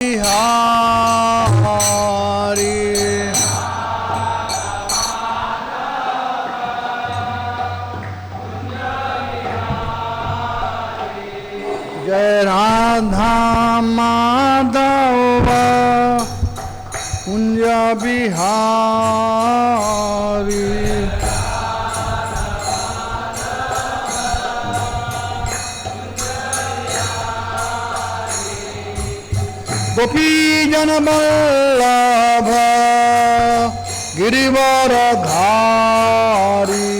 बिहारी जय राधा माधव कुंज बिहारी गोपी जन वल्लभ गिरिवर धारी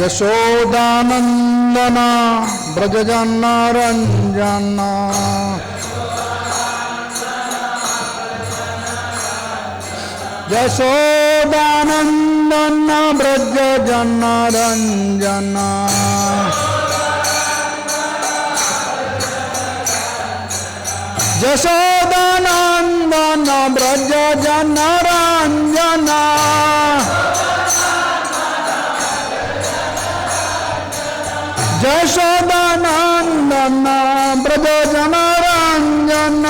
यशोदानंदन ब्रजजन रंजन यशोदानंदन ब्रजजन रंजन यशोदानंदन ब्रजजन रंजन यशोदानंदन ब्रजजन रंजन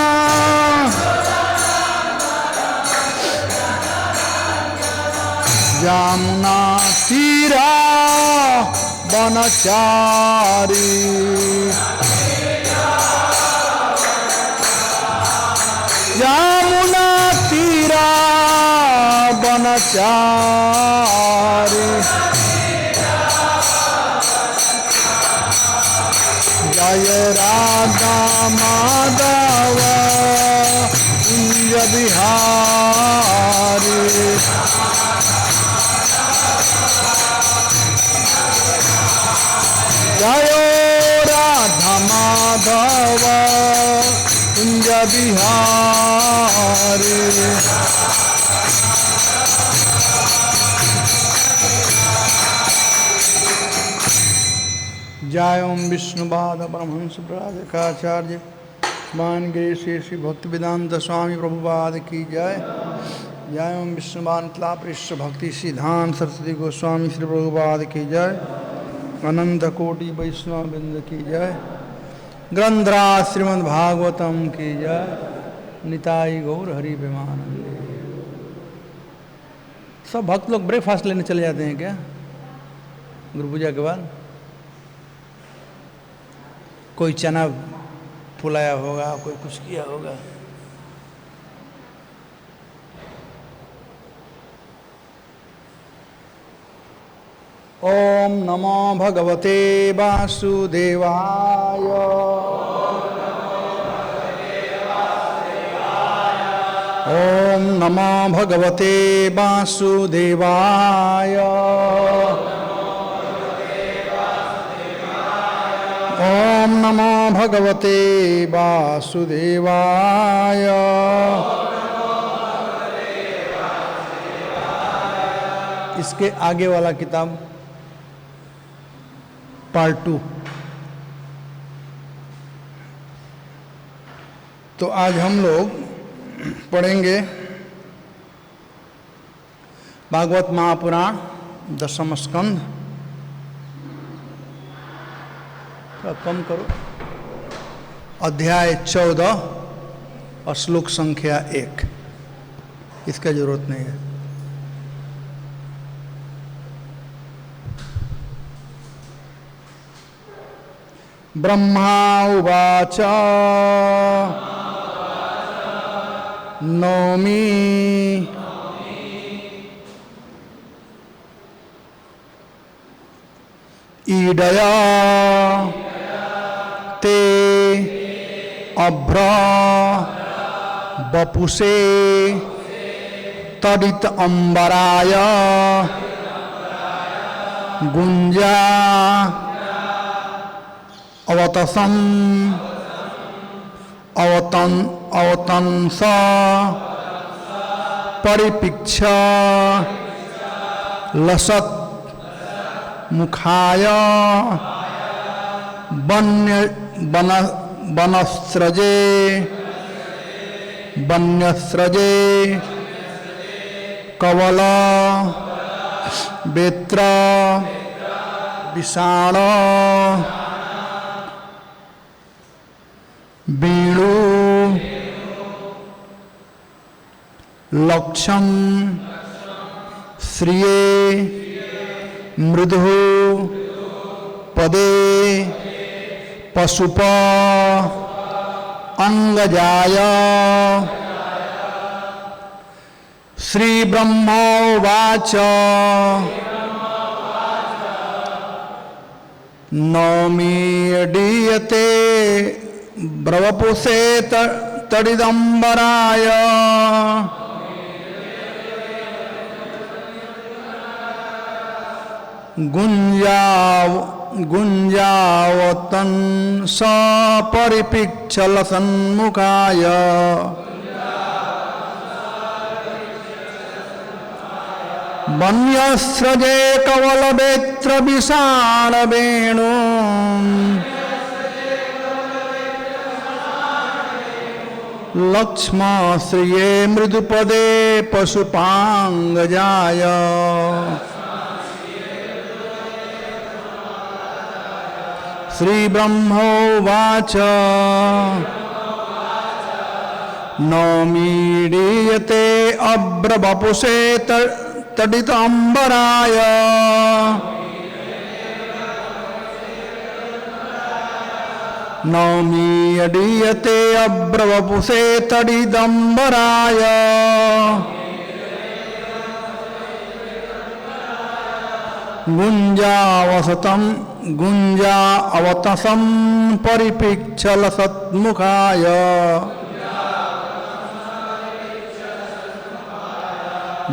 यमुना तीरा वनचारी यमुना तीरा वनचारी जय राधा माधव कुंज बिहारी जय राधा माधव कुंज बिहारी जय ओम विष्णुपाद परमहंस प्रराजकाचार्य मान गिरी श्री भक्ति वेदांत स्वामी प्रभुपाद की जय। जय ओम विष्णुपाद तलापृष्ठ भक्ति सिद्धांत सरस्वती गोस्वामी श्री प्रभुपाद की जय। अनंत कोटि वैष्णव बिंद की जय। ग्रंथराज श्रीमद् भागवतम की जय। निताई गौर हरि प्रेमानंदे। सब भक्त लोग ब्रेकफास्ट लेने चले जाते हैं क्या गुरु पूजा के बाद? कोई चना फुलाया होगा, कोई कुछ किया होगा। ओम नमो भगवते वासुदेवाय। ओम नमो भगवते वासुदेवाय। ओम नमो भगवते वासुदेवाय। इसके आगे वाला किताब पार्ट 2। तो आज हम लोग पढ़ेंगे भागवत महापुराण दशम स्कंध। कम करो। अध्याय 14 और श्लोक संख्या 1। इसका जरूरत नहीं है। ब्रह्मा उवाच नौमि ईडया ते अभ्र बपुषे तदित अंबराय गुंजा अवतसम अवतंस परिपिक्ष लसत मुखाय वनस्रजे वन्यस्रजे कवल वेत्र विषाण वेणु लक्षम श्रिये मृदु पदे पशुप अंगजाय श्री ब्रह्मोवाच नौमीडीयते ब्रवपुषे तडिदंबराय गुंजावतन सपरिपिक्षल सन्मुखाय वन्यस्रजे कवलवेत्र विषाण वेणु लक्ष्म श्रिये मृदुपदे पशुपांगजाय श्री ब्रह्मोवाच नौमीडीयते अब्रवपुषे तडितांबराय नौमीडीयते अब्रवपुषे तडिदंबराय गुंजा अवतसं परिपिक्षल सत्मुखाय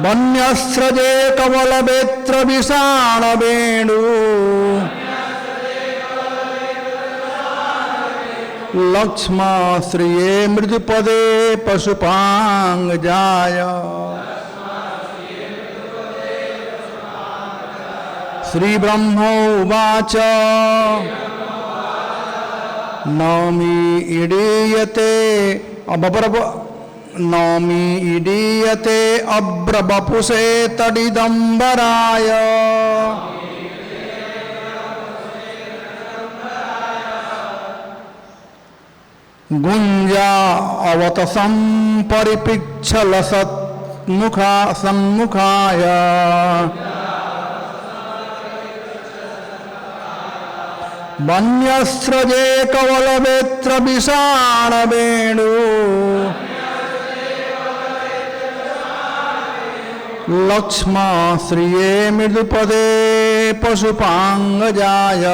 वन्यस्रजे कवलवेत्र विषाण वेणु लक्ष्म श्रिये मृदुपदे पशुपांगजाय श्री ब्रह्मोवाच नौमीडीयते अब्रवपुषे तडिदंबराय गुंजा अवतसं परिपिक्षल सन्मुखाय वन्यस्रजे कवलवेत्र विषाण वेणु लक्ष्म श्रिये मृदुपदे पशुपांगजाय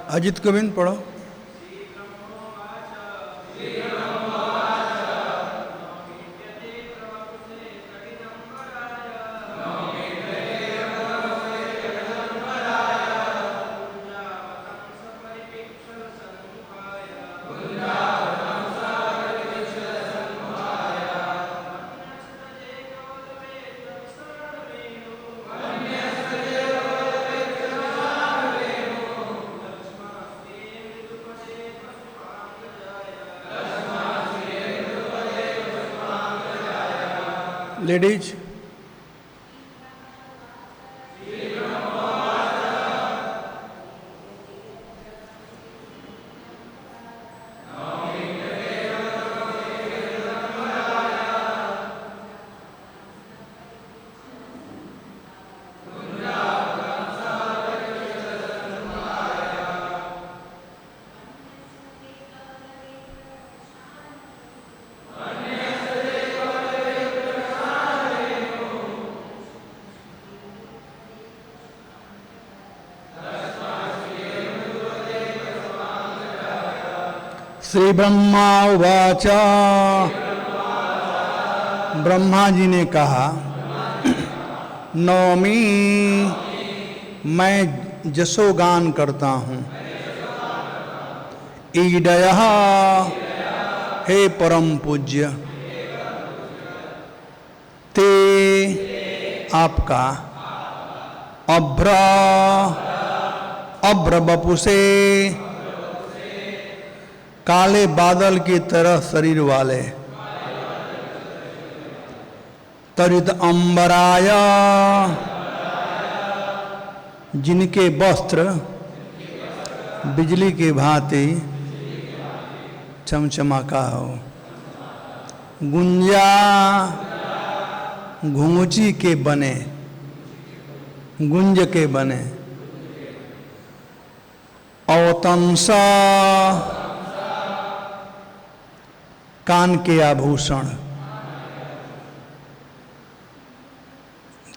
अजित गोविंद पढ़ो। लेडीज श्री ब्रह्मा उवाच, ब्रह्मा जी ने कहा, नौमी मैं जसोगान करता हूँ। ईडयः हे परम पूज्य, ते आपका अभ्र बपुसे काले बादल की तरह शरीर वाले, तरित अंबराय जिनके वस्त्र बिजली के भांति चमचमाका हो, गुंजा घुंघची के बने, गुंज के बने, अवतंसा कान के आभूषण।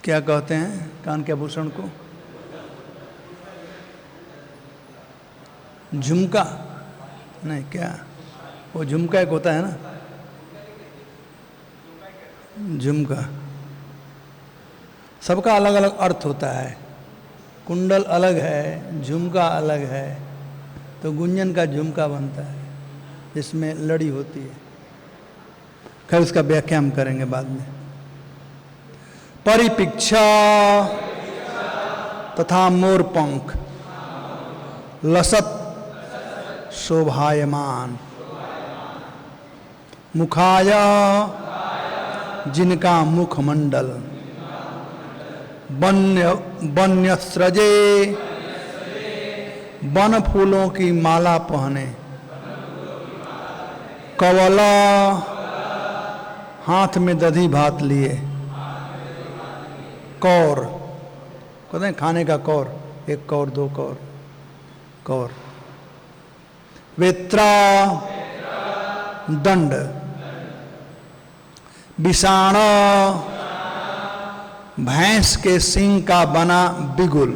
क्या कहते हैं कान के आभूषण को? झुमका नहीं, क्या वो झुमका एक होता है ना, झुमका। सबका अलग अलग अर्थ होता है। कुंडल अलग है, झुमका अलग है, तो गुंजन का झुमका बनता है जिसमें लड़ी होती है। खैर उसका व्याख्या हम करेंगे बाद में। परिपिक्षा तथा मोर पंख लसत शोभायमान, मुखाय जिनका मुखमंडल, वन्यस्रजे वन फूलों की माला पहने, कवला हाथ में दधी भात लिए, कौर कहते हैं खाने का कौर, एक कौर दो कौर, कौर, वेत्रा दंड, विषाण भैंस के सिंग का बना बिगुल,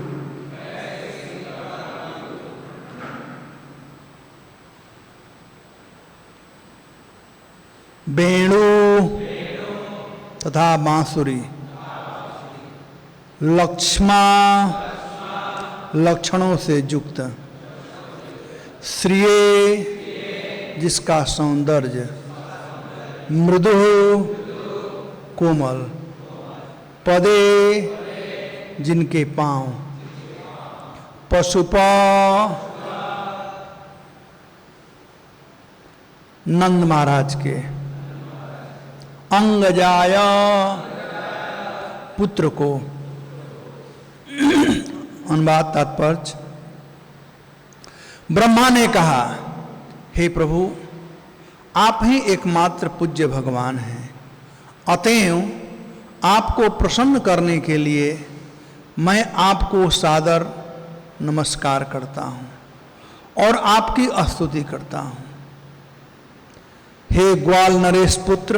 वेणु तथा बांसुरी, लक्ष्मा लक्षणों से युक्त, श्रिये जिसका सौंदर्य, मृदु कोमल, पदे जिनके पांव, पशुपा नंद महाराज के, अंगजाय पुत्र को। अनुवाद तात्पर्य। ब्रह्मा ने कहा, हे प्रभु आप ही एकमात्र पूज्य भगवान हैं, अतएव आपको प्रसन्न करने के लिए मैं आपको सादर नमस्कार करता हूँ और आपकी स्तुति करता हूँ। हे ग्वाल नरेश पुत्र,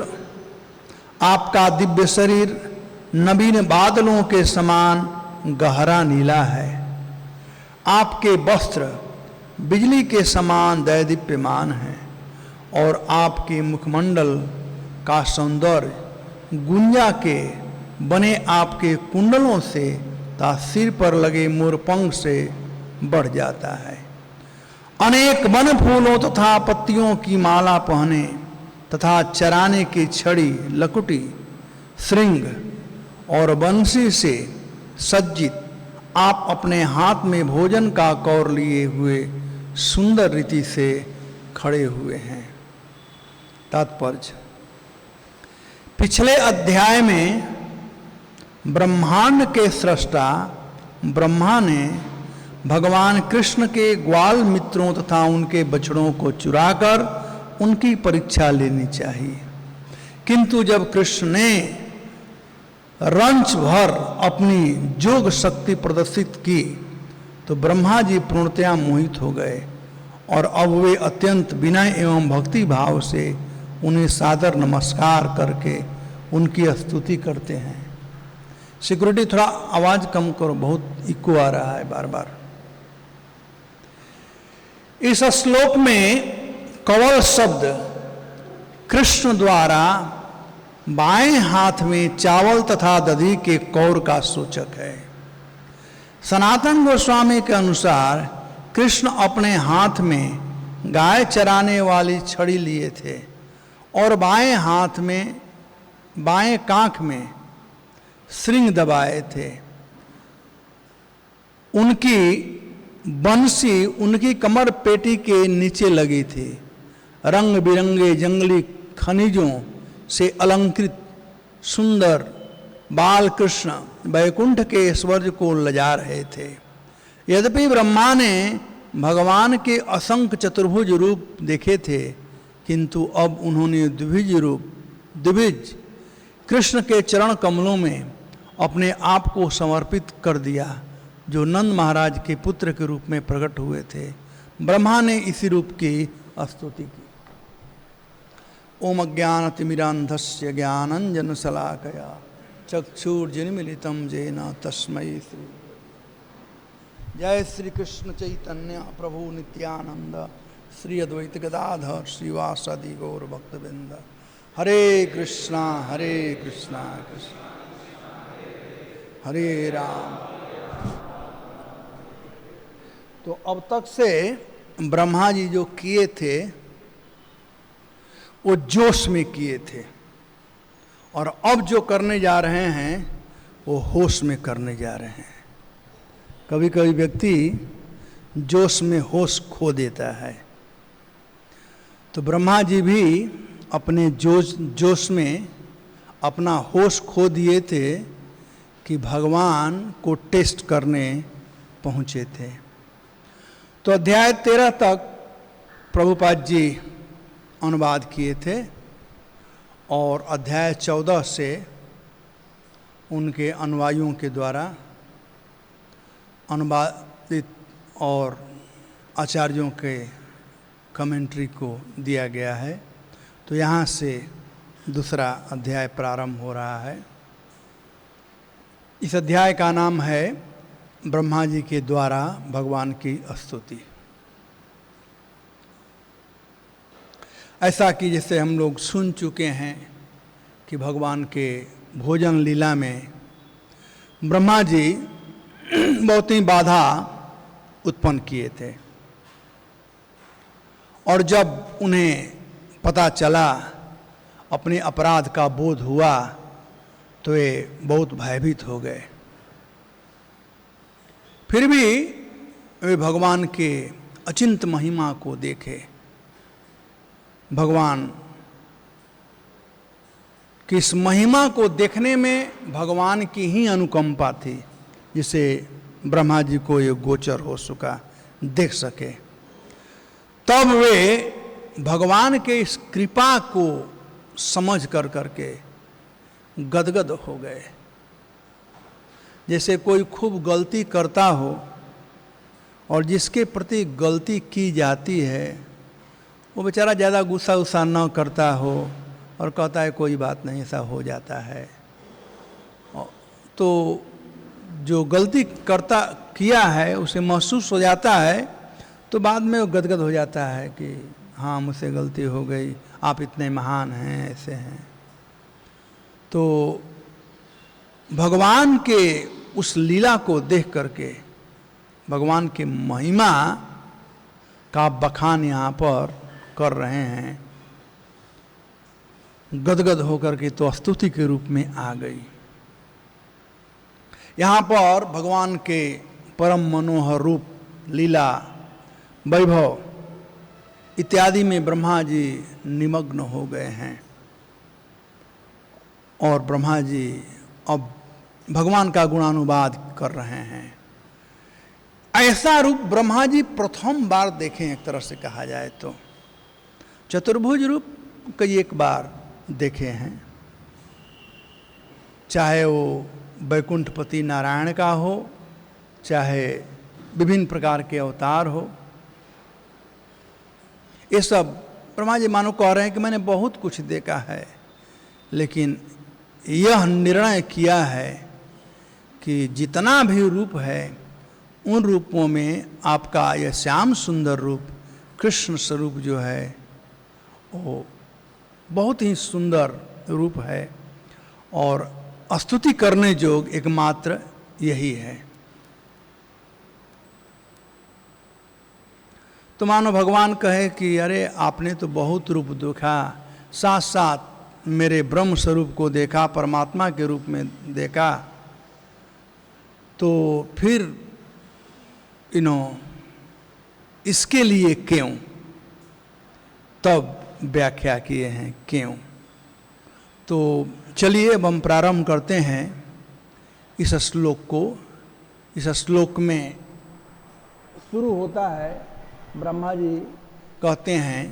आपका दिव्य शरीर नवीन बादलों के समान गहरा नीला है। आपके वस्त्र बिजली के समान दैदीप्यमान हैं और आपके मुखमंडल का सौंदर्य गुंजा के बने आपके कुंडलों से तथा सिर पर लगे मोरपंख से बढ़ जाता है। अनेक वन फूलों तथा पत्तियों की माला पहने तथा चराने की छड़ी, लकुटी, श्रृंग और बंसी से सज्जित आप अपने हाथ में भोजन का कौर लिए हुए सुंदर रीति से खड़े हुए हैं। तात्पर्य: पिछले अध्याय में ब्रह्मांड के सृष्टा ब्रह्मा ने भगवान कृष्ण के ग्वाल मित्रों तथा उनके बछड़ों को चुराकर उनकी परीक्षा लेनी चाहिए, किंतु जब कृष्ण ने रंच भर अपनी जोग शक्ति प्रदर्शित की तो ब्रह्मा जी पूर्णतया मोहित हो गए और अब वे अत्यंत विनय एवं भक्ति भाव से उन्हें सादर नमस्कार करके उनकी स्तुति करते हैं। सिक्योरिटी थोड़ा आवाज कम करो, बहुत इको आ रहा है बार बार। इस श्लोक में कवल शब्द कृष्ण द्वारा बाएं हाथ में चावल तथा दधी के कौर का सूचक है। सनातन गोस्वामी के अनुसार कृष्ण अपने हाथ में गाय चराने वाली छड़ी लिए थे और बाएं हाथ में, बाएं कांख में श्रृंग दबाए थे। उनकी बंसी उनकी कमर पेटी के नीचे लगी थी। रंग बिरंगे जंगली खनिजों से अलंकृत सुंदर बाल कृष्ण वैकुंठ के ऐश्वर्य को लजा रहे थे। यद्यपि ब्रह्मा ने भगवान के असंख्य चतुर्भुज रूप देखे थे, किंतु अब उन्होंने द्विभुज कृष्ण के चरण कमलों में अपने आप को समर्पित कर दिया, जो नंद महाराज के पुत्र के रूप में प्रकट हुए थे। ब्रह्मा ने इसी रूप की स्तुति की। ओम अज्ञानतिमिरान्धस्य ज्ञानञ्जनशलाकया चक्षुर्जिन्मीलितं येन तस्मै श्री। जय श्री कृष्ण चैतन्य प्रभु नित्यानंद श्री अद्वैत गदाधर श्रीवासादि गौर भक्तवृंद। हरे कृष्णा कृष्णा हरे राम। तो अब तक से ब्रह्मा जी जो किए थे वो जोश में किए थे, और अब जो करने जा रहे हैं वो होश में करने जा रहे हैं। कभी कभी व्यक्ति जोश में होश खो देता है, तो ब्रह्मा जी भी अपने जोश में अपना होश खो दिए थे कि भगवान को टेस्ट करने पहुँचे थे। तो अध्याय 13 तक प्रभुपाद जी अनुवाद किए थे और अध्याय 14 से उनके अनुयायियों के द्वारा अनुवादित और आचार्यों के कमेंट्री को दिया गया है। तो यहाँ से दूसरा अध्याय प्रारंभ हो रहा है। इस अध्याय का नाम है ब्रह्मा जी के द्वारा भगवान की स्तुति। ऐसा कि जैसे हम लोग सुन चुके हैं कि भगवान के भोजन लीला में ब्रह्मा जी बहुत ही बाधा उत्पन्न किए थे, और जब उन्हें पता चला, अपने अपराध का बोध हुआ, तो वे बहुत भयभीत हो गए। फिर भी वे भगवान के अचिंत महिमा को देखे। भगवान की इस महिमा को देखने में भगवान की ही अनुकंपा थी, जिसे ब्रह्मा जी को ये गोचर हो सका, देख सके। तब वे भगवान के इस कृपा को समझ कर करके गदगद हो गए। जैसे कोई खूब गलती करता हो और जिसके प्रति गलती की जाती है वो बेचारा ज़्यादा गुस्सा उस्सा न करता हो और कहता है कोई बात नहीं, ऐसा हो जाता है। तो जो गलती किया है उसे महसूस हो जाता है, तो तो बाद में वो गदगद हो जाता है कि हाँ मुझसे गलती हो गई, आप इतने महान हैं, ऐसे हैं। तो भगवान के उस लीला को देख करके भगवान की महिमा का बखान यहाँ पर कर रहे हैं। गदगद होकर के तो स्तुति के रूप में आ गई। यहाँ पर भगवान के परम मनोहर रूप, लीला, वैभव इत्यादि में ब्रह्मा जी निमग्न हो गए हैं और ब्रह्मा जी अब भगवान का गुणानुवाद कर रहे हैं। ऐसा रूप ब्रह्मा जी प्रथम बार देखें, एक तरह से कहा जाए तो। चतुर्भुज रूप कई एक बार देखे हैं, चाहे वो वैकुंठपति नारायण का हो, चाहे विभिन्न प्रकार के अवतार हो। ये सब ब्रह्मा जी मानो कह रहे हैं कि मैंने बहुत कुछ देखा है, लेकिन यह निर्णय किया है कि जितना भी रूप है उन रूपों में आपका यह श्याम सुंदर रूप कृष्ण स्वरूप जो है वो बहुत ही सुंदर रूप है और स्तुति करने जोग एकमात्र यही है। तो मानो भगवान कहे कि अरे आपने तो बहुत रूप देखा, साथ साथ मेरे ब्रह्म स्वरूप को देखा, परमात्मा के रूप में देखा, तो फिर इसके लिए क्यों? तब व्याख्या किए हैं क्यों। तो चलिए अब हम प्रारंभ करते हैं इस श्लोक को। इस श्लोक में शुरू होता है, ब्रह्मा जी कहते हैं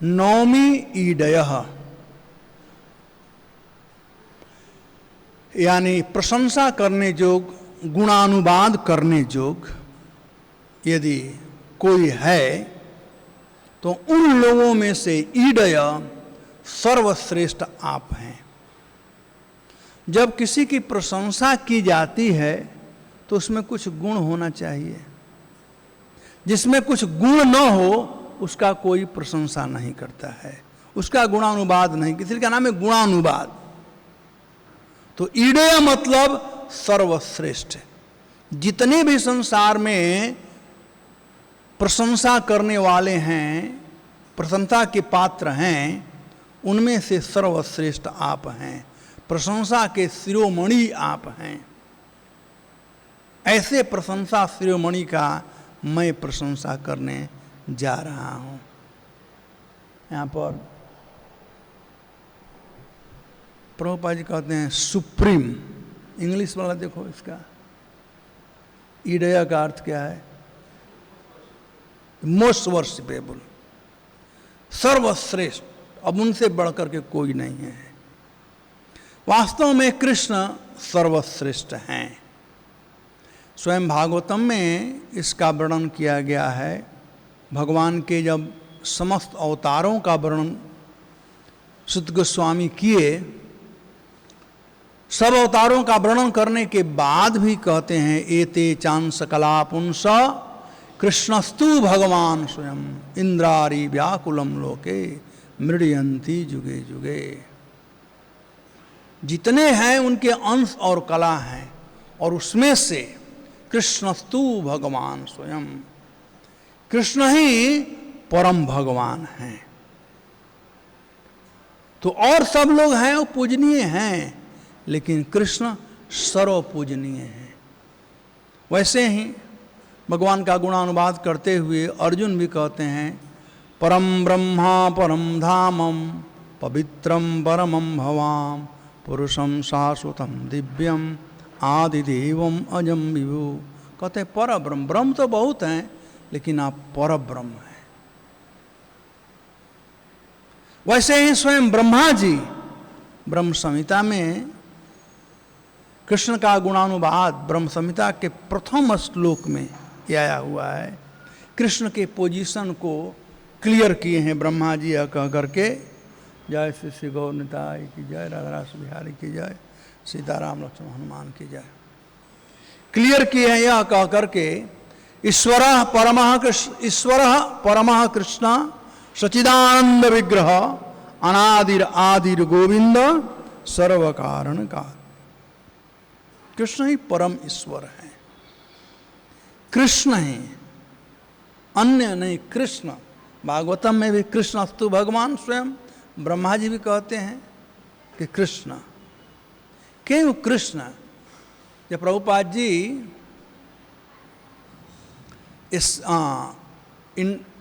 नौमी ईडयः, यानी प्रशंसा करने जोग, गुणानुवाद करने जोग यदि कोई है तो उन लोगों में से ईडय सर्वश्रेष्ठ आप हैं। जब किसी की प्रशंसा की जाती है तो उसमें कुछ गुण होना चाहिए। जिसमें कुछ गुण न हो उसका कोई प्रशंसा नहीं करता है, उसका गुणानुवाद नहीं, किसी का नाम है गुणानुवाद। तो ईडय मतलब सर्वश्रेष्ठ। जितने भी संसार में प्रशंसा करने वाले हैं, प्रशंसा के पात्र हैं, उनमें से सर्वश्रेष्ठ आप हैं, प्रशंसा के शिरोमणि आप हैं। ऐसे प्रशंसा शिरोमणि का मैं प्रशंसा करने जा रहा हूं। यहाँ पर प्रभुपाद जी कहते हैं सुप्रीम, इंग्लिश वाला देखो इसका ईडया का अर्थ क्या है? मोस्ट वर्शिपेबल, सर्वश्रेष्ठ। अब उनसे बढ़कर के कोई नहीं है। वास्तव में कृष्ण सर्वश्रेष्ठ हैं। स्वयं भागवतम में इसका वर्णन किया गया है। भगवान के जब समस्त अवतारों का वर्णन सुत गोस्वामी किए, सब अवतारों का वर्णन करने के बाद भी कहते हैं एते चांस कला पुंस कृष्णस्तु भगवान स्वयं इंद्रारी व्याकुलम लोके मृडयंती जुगे जुगे। जितने हैं उनके अंश और कला हैं, और उसमें से कृष्णस्तु भगवान स्वयं, कृष्ण ही परम भगवान हैं। तो और सब लोग हैं वो पूजनीय हैं, लेकिन कृष्ण सर्व पूजनीय हैं। वैसे ही भगवान का गुणानुवाद करते हुए अर्जुन भी कहते हैं परम ब्रह्मा परम धामम पवित्रम परमं भवाम पुरुषम शाश्वतम दिव्यम आदिदेवम अजम विभु। कहते हैं पर ब्रह्म, ब्रह्म तो बहुत हैं लेकिन आप पर ब्रह्म हैं। वैसे ही स्वयं ब्रह्मा जी ब्रह्म संहिता में कृष्ण का गुणानुवाद ब्रह्म संहिता के प्रथम श्लोक में आया हुआ है। कृष्ण के पोजीशन को क्लियर किए हैं ब्रह्मा जी कह करके जय श्री श्री गौर निताई की जय, राधा रास बिहारी की जय, सीताराम लक्ष्मण हनुमान की जय। क्लियर किए हैं यह कह करके ईश्वरः परमः कृष्ण सच्चिदानंद विग्रह अनादिर आदिर गोविंद सर्व कारण का। कृष्ण ही परम ईश्वर है, कृष्ण ही, अन्य नहीं। कृष्ण भागवतम में भी कृष्ण अस्तु, भगवान स्वयं ब्रह्मा जी भी कहते हैं कि कृष्ण। क्यों कृष्ण? जब प्रभुपाद जी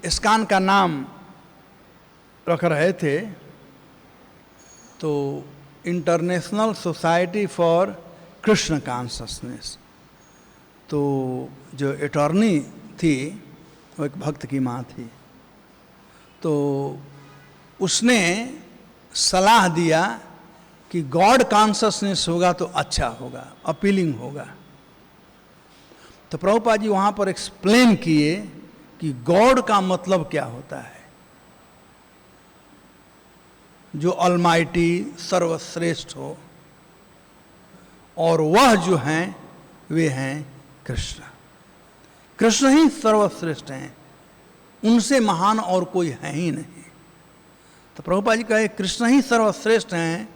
इस्कान का नाम रख रहे थे तो international society for Krishna consciousness, तो जो अटॉर्नी थी वो एक भक्त की माँ थी, तो उसने सलाह दिया कि गॉड कॉन्शसनेस होगा तो अच्छा होगा, अपीलिंग होगा। तो प्रभुपाद जी वहाँ पर एक्सप्लेन किए कि गॉड का मतलब क्या होता है। जो ऑलमाइटी, सर्वश्रेष्ठ हो, और वह जो हैं वे हैं कृष्ण। कृष्ण ही सर्वश्रेष्ठ हैं, उनसे महान और कोई है ही नहीं। तो प्रभुपाद जी कहे कृष्ण ही सर्वश्रेष्ठ हैं,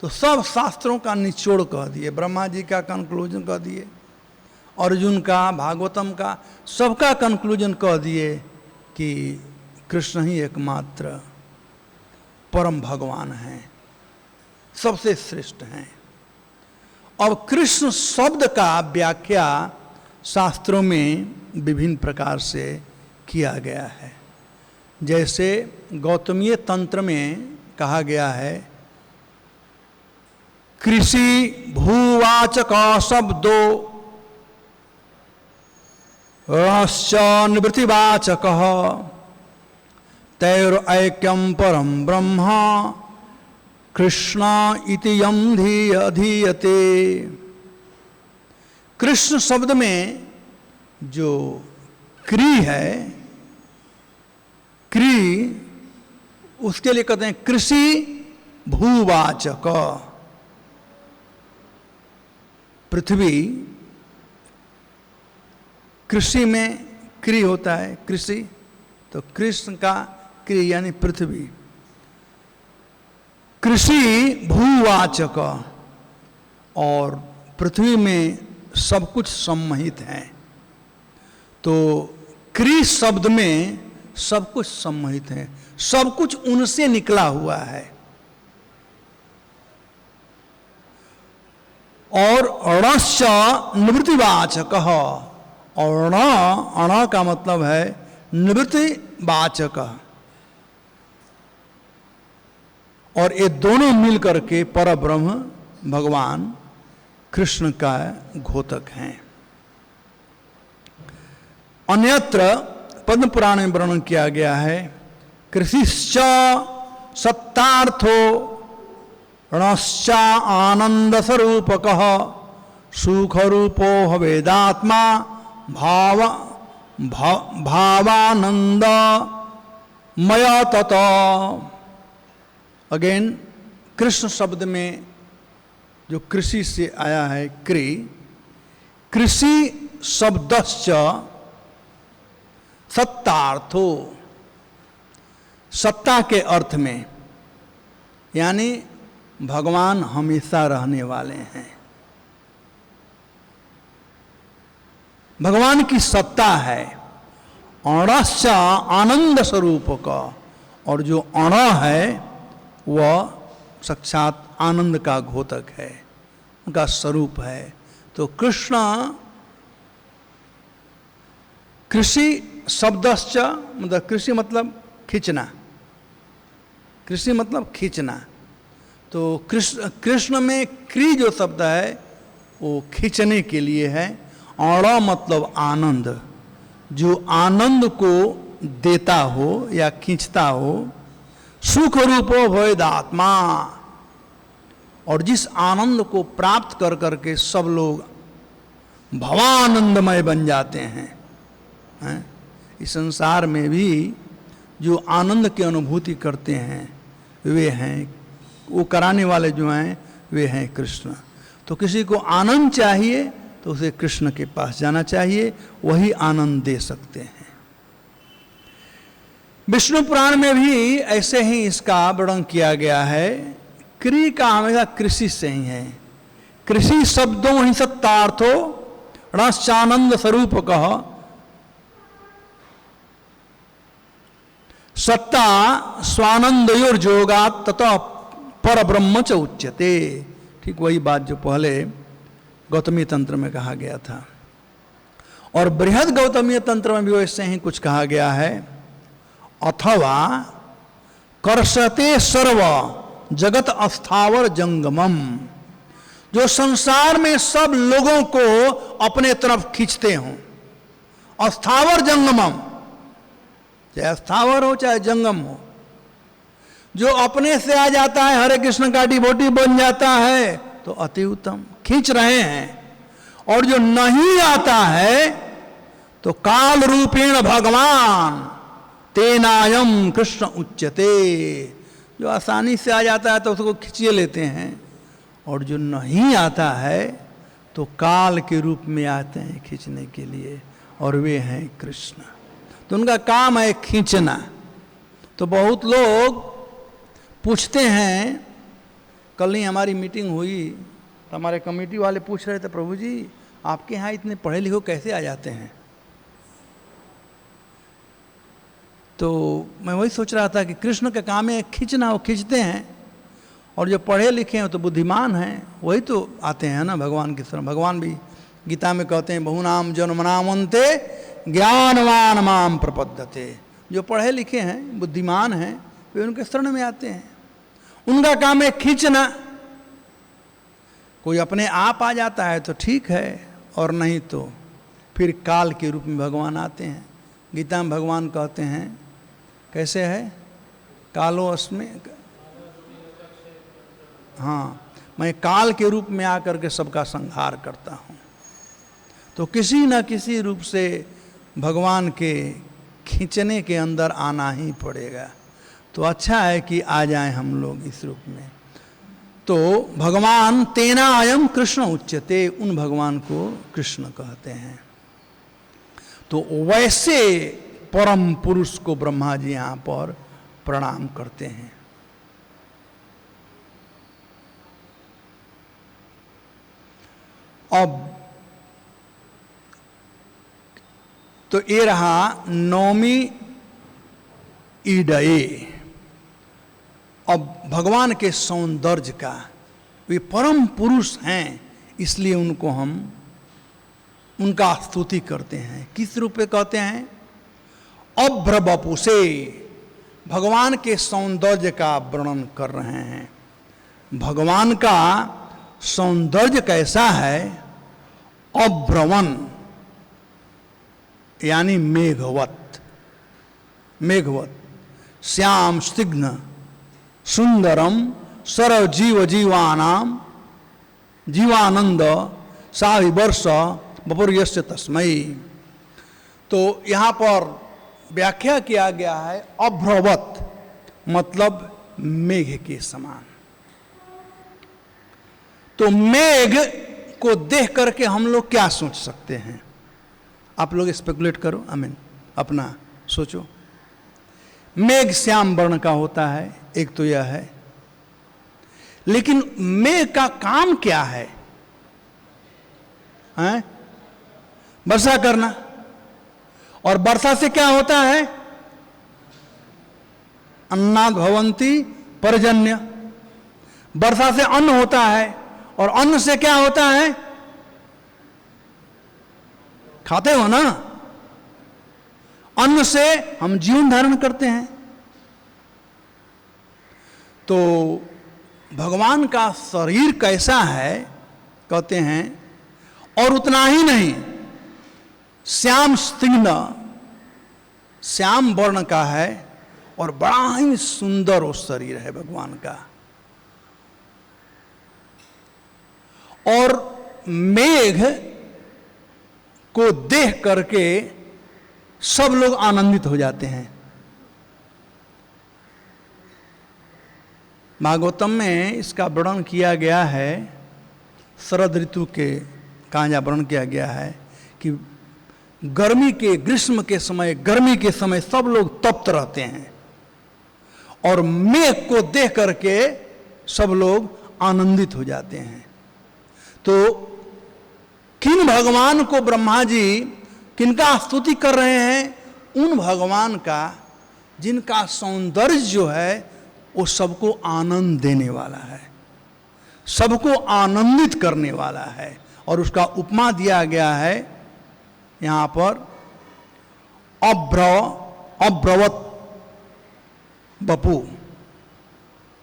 तो सब शास्त्रों का निचोड़ कह दिए, ब्रह्मा जी का कंक्लूजन कह दिए, अर्जुन का, भागवतम का, सबका कंक्लूजन कह दिए कि कृष्ण ही एकमात्र परम भगवान हैं, सबसे श्रेष्ठ हैं। अब कृष्ण शब्द का व्याख्या शास्त्रों में विभिन्न प्रकार से किया गया है। जैसे गौतमीय तंत्र में कहा गया है, कृषि भूवाचक शब्दो रश्च निवृत्तिवाचक तैर ऐक्यम परम ब्रह्म कृष्ण इति यम धीयते। कृष्ण शब्द में जो क्री है, क्री, उसके लिए कहते हैं कृषि भूवाचक, पृथ्वी। कृषि में क्री होता है, कृषि, तो कृष्ण का क्री यानी पृथ्वी। कृषि भूवाचक, और पृथ्वी में सब कुछ सम्मोहित है, तो क्री शब्द में सब कुछ सम्मोहित है, सब कुछ उनसे निकला हुआ है। और अणश्च निवृत्तिवाचक, और अण का मतलब है निवृत्तिवाचक, और ये दोनों मिलकर के परब्रह्म भगवान कृष्ण का घोतक हैं। अन्यत्र पद्म पुराण में वर्णन किया गया है, कृषिश्च सत्तार्थो रणश्च आनंद स्वरूपकः सुख रूपो भवेदात्मा भावानंद मय तत। अगेन कृष्ण शब्द में जो कृषि से आया है क्री, कृषि शब्दश्च सत्तार्थो, सत्ता के अर्थ में, यानी भगवान हमेशा रहने वाले हैं, भगवान की सत्ता है। अणश्च आनंद स्वरूप का, और जो अण है वह साक्षात आनंद का घोतक है, उनका स्वरूप है। तो कृष्ण कृषि शब्दश्च, मतलब कृषि मतलब खींचना, कृषि मतलब खींचना, तो कृष्ण में क्री जो शब्द है वो खींचने के लिए है। अण मतलब आनंद, जो आनंद को देता हो या खींचता हो। सुख रूपो भवेदात्मा, और जिस आनंद को प्राप्त कर करके सब लोग भवानंदमय बन जाते हैं। इस संसार में भी जो आनंद की अनुभूति करते हैं वे हैं, वो कराने वाले जो हैं वे हैं कृष्ण। तो किसी को आनंद चाहिए तो उसे कृष्ण के पास जाना चाहिए, वही आनंद दे सकते हैं। विष्णु पुराण में भी ऐसे ही इसका वर्णन किया गया है। क्री का हमेशा कृषि से ही है। कृषि शब्दों ही सत्तार्थो रसानंद स्वरूप कह, सत्ता स्वानंदयोर्योगा ततः पर ब्रह्म च उच्यते। ठीक वही बात जो पहले गौतमी तंत्र में कहा गया था, और बृहद गौतमीय तंत्र में भी वैसे ही कुछ कहा गया है। अथवा कर्षते सर्व जगत अस्थावर जंगमम, जो संसार में सब लोगों को अपने तरफ खींचते हों। अस्थावर जंगमम, चाहे स्थावर हो चाहे जंगम हो, जो अपने से आ जाता है, हरे कृष्ण का डिवोटी बन जाता है तो अति उत्तम, खींच रहे हैं। और जो नहीं आता है तो काल रूपेण भगवान तेनायम कृष्ण उच्यते। जो आसानी से आ जाता है तो उसको खींचे लेते हैं, और जो नहीं आता है तो काल के रूप में आते हैं खींचने के लिए, और वे हैं कृष्ण। तो उनका काम है खींचना। तो बहुत लोग पूछते हैं, कल ही हमारी मीटिंग हुई तो हमारे कमेटी वाले पूछ रहे थे, प्रभु जी आपके यहाँ इतने पढ़े लिखे कैसे आ जाते हैं? तो मैं वही सोच रहा था कि कृष्ण का काम है खींचना, वो खींचते हैं, और जो पढ़े लिखे हैं तो बुद्धिमान हैं, वही तो आते हैं ना भगवान की शरण। भगवान भी गीता में कहते हैं बहुनाम जन्मनामन्ते ज्ञानवान माम प्रपद्यते। जो पढ़े लिखे हैं बुद्धिमान हैं वे उनके शरण में आते हैं। उनका काम है खींचना। कोई अपने आप आ जाता है तो ठीक है, और नहीं तो फिर काल के रूप में भगवान आते हैं। गीता में भगवान कहते हैं, कैसे है, कालो अस्मि, हाँ, मैं काल के रूप में आकर के सबका संहार करता हूँ। तो किसी न किसी रूप से भगवान के खींचने के अंदर आना ही पड़ेगा। तो अच्छा है कि आ जाएं हम लोग इस रूप में। तो भगवान तेना अयम कृष्ण उच्यते, उन भगवान को कृष्ण कहते हैं। तो वैसे परम पुरुष को ब्रह्मा जी यहाँ पर प्रणाम करते हैं। अब तो ये रहा नौमी ईडये। अब भगवान के सौंदर्य का, वे परम पुरुष हैं इसलिए उनको हम उनका स्तुति करते हैं। किस रूप में कहते हैं? अभ्र बपुसे, भगवान के सौंदर्य का वर्णन कर रहे हैं। भगवान का सौंदर्य कैसा है? अभ्रवन यानी मेघवत, मेघवत, श्याम स्निग्ध सुंदरम सरव जीव जीवानाम जीवानंद साविवर्ष बपुर्यस्य तस्मै। तो यहाँ पर व्याख्या किया गया है अभ्रवत, मतलब मेघ के समान। तो मेघ को देख करके हम लोग क्या सोच सकते हैं? आप लोग स्पेकुलेट करो, अपना सोचो। मेघ श्याम वर्ण का होता है, एक तो यह है। लेकिन मेघ का काम क्या है? हैं? वर्षा करना। और वर्षा से क्या होता है? अन्नाद भवन्ति पर्जन्य। वर्षा से अन्न होता है, और अन्न से क्या होता है? खाते हो ना? अन्न से हम जीवन धारण करते हैं। तो भगवान का शरीर कैसा है कहते हैं, और उतना ही नहीं, श्याम स्निग्ध, श्याम वर्ण का है, और बड़ा ही सुंदर वो शरीर है भगवान का। और मेघ को देख करके सब लोग आनंदित हो जाते हैं। भागवतम में इसका वर्णन किया गया है शरद ऋतु के कहाँ जहाँ वर्णन किया गया है कि ग्रीष्म के समय, गर्मी के समय सब लोग तप्त रहते हैं और मेघ को देख करके सब लोग आनंदित हो जाते हैं। तो किन भगवान को ब्रह्मा जी किनका स्तुति कर रहे हैं? उन भगवान का जिनका सौंदर्य जो है वो सबको आनंद देने वाला है, सबको आनंदित करने वाला है। और उसका उपमा दिया गया है यहाँ पर अब्रवत बपू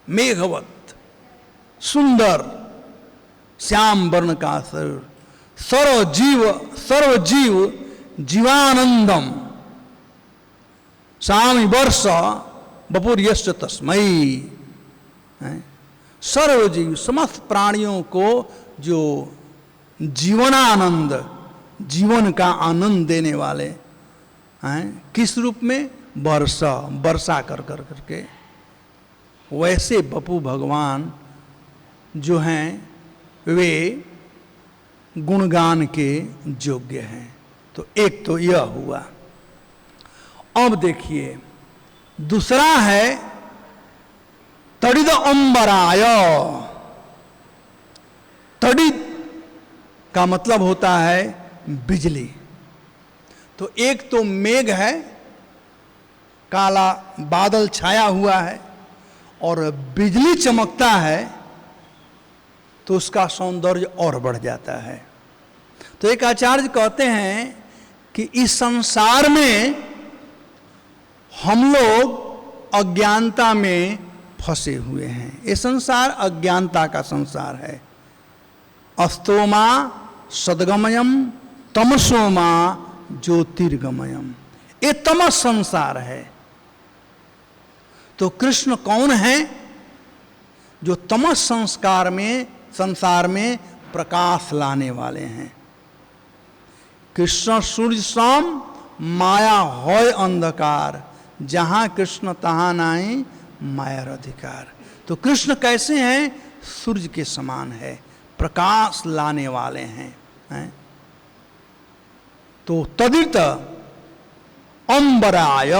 मेघवत सुंदर श्याम वर्ण का शरीर, सर्वजीव जीवानंदम सामी वर्ष बपुर यश तस्मयी। सर्वजीव समस्त प्राणियों को जो जीवनानंद, जीवन का आनंद देने वाले हैं, किस रूप में? वर्षा कर करके। वैसे बपू भगवान जो हैं वे गुणगान के योग्य हैं। तो एक तो यह हुआ। अब देखिए दूसरा है तड़िद अंबराय। तड़िद का मतलब होता है बिजली। तो एक तो मेघ है, काला बादल छाया हुआ है और बिजली चमकता है तो उसका सौंदर्य और बढ़ जाता है। तो एक आचार्य कहते हैं कि इस संसार में हम लोग अज्ञानता में फंसे हुए हैं। ये संसार अज्ञानता का संसार है। अस्तोमा सद्गमयम तमसोमा ज्योतिर्गमयम, ये तमस संसार है। तो कृष्ण कौन है? जो तमस संसार में प्रकाश लाने वाले हैं। कृष्ण सूर्य सम माया होय अंधकार, जहां कृष्ण तहां नाई माया अधिकार। तो कृष्ण कैसे हैं? सूर्य के समान है, प्रकाश लाने वाले हैं। तो तदित अंबराय,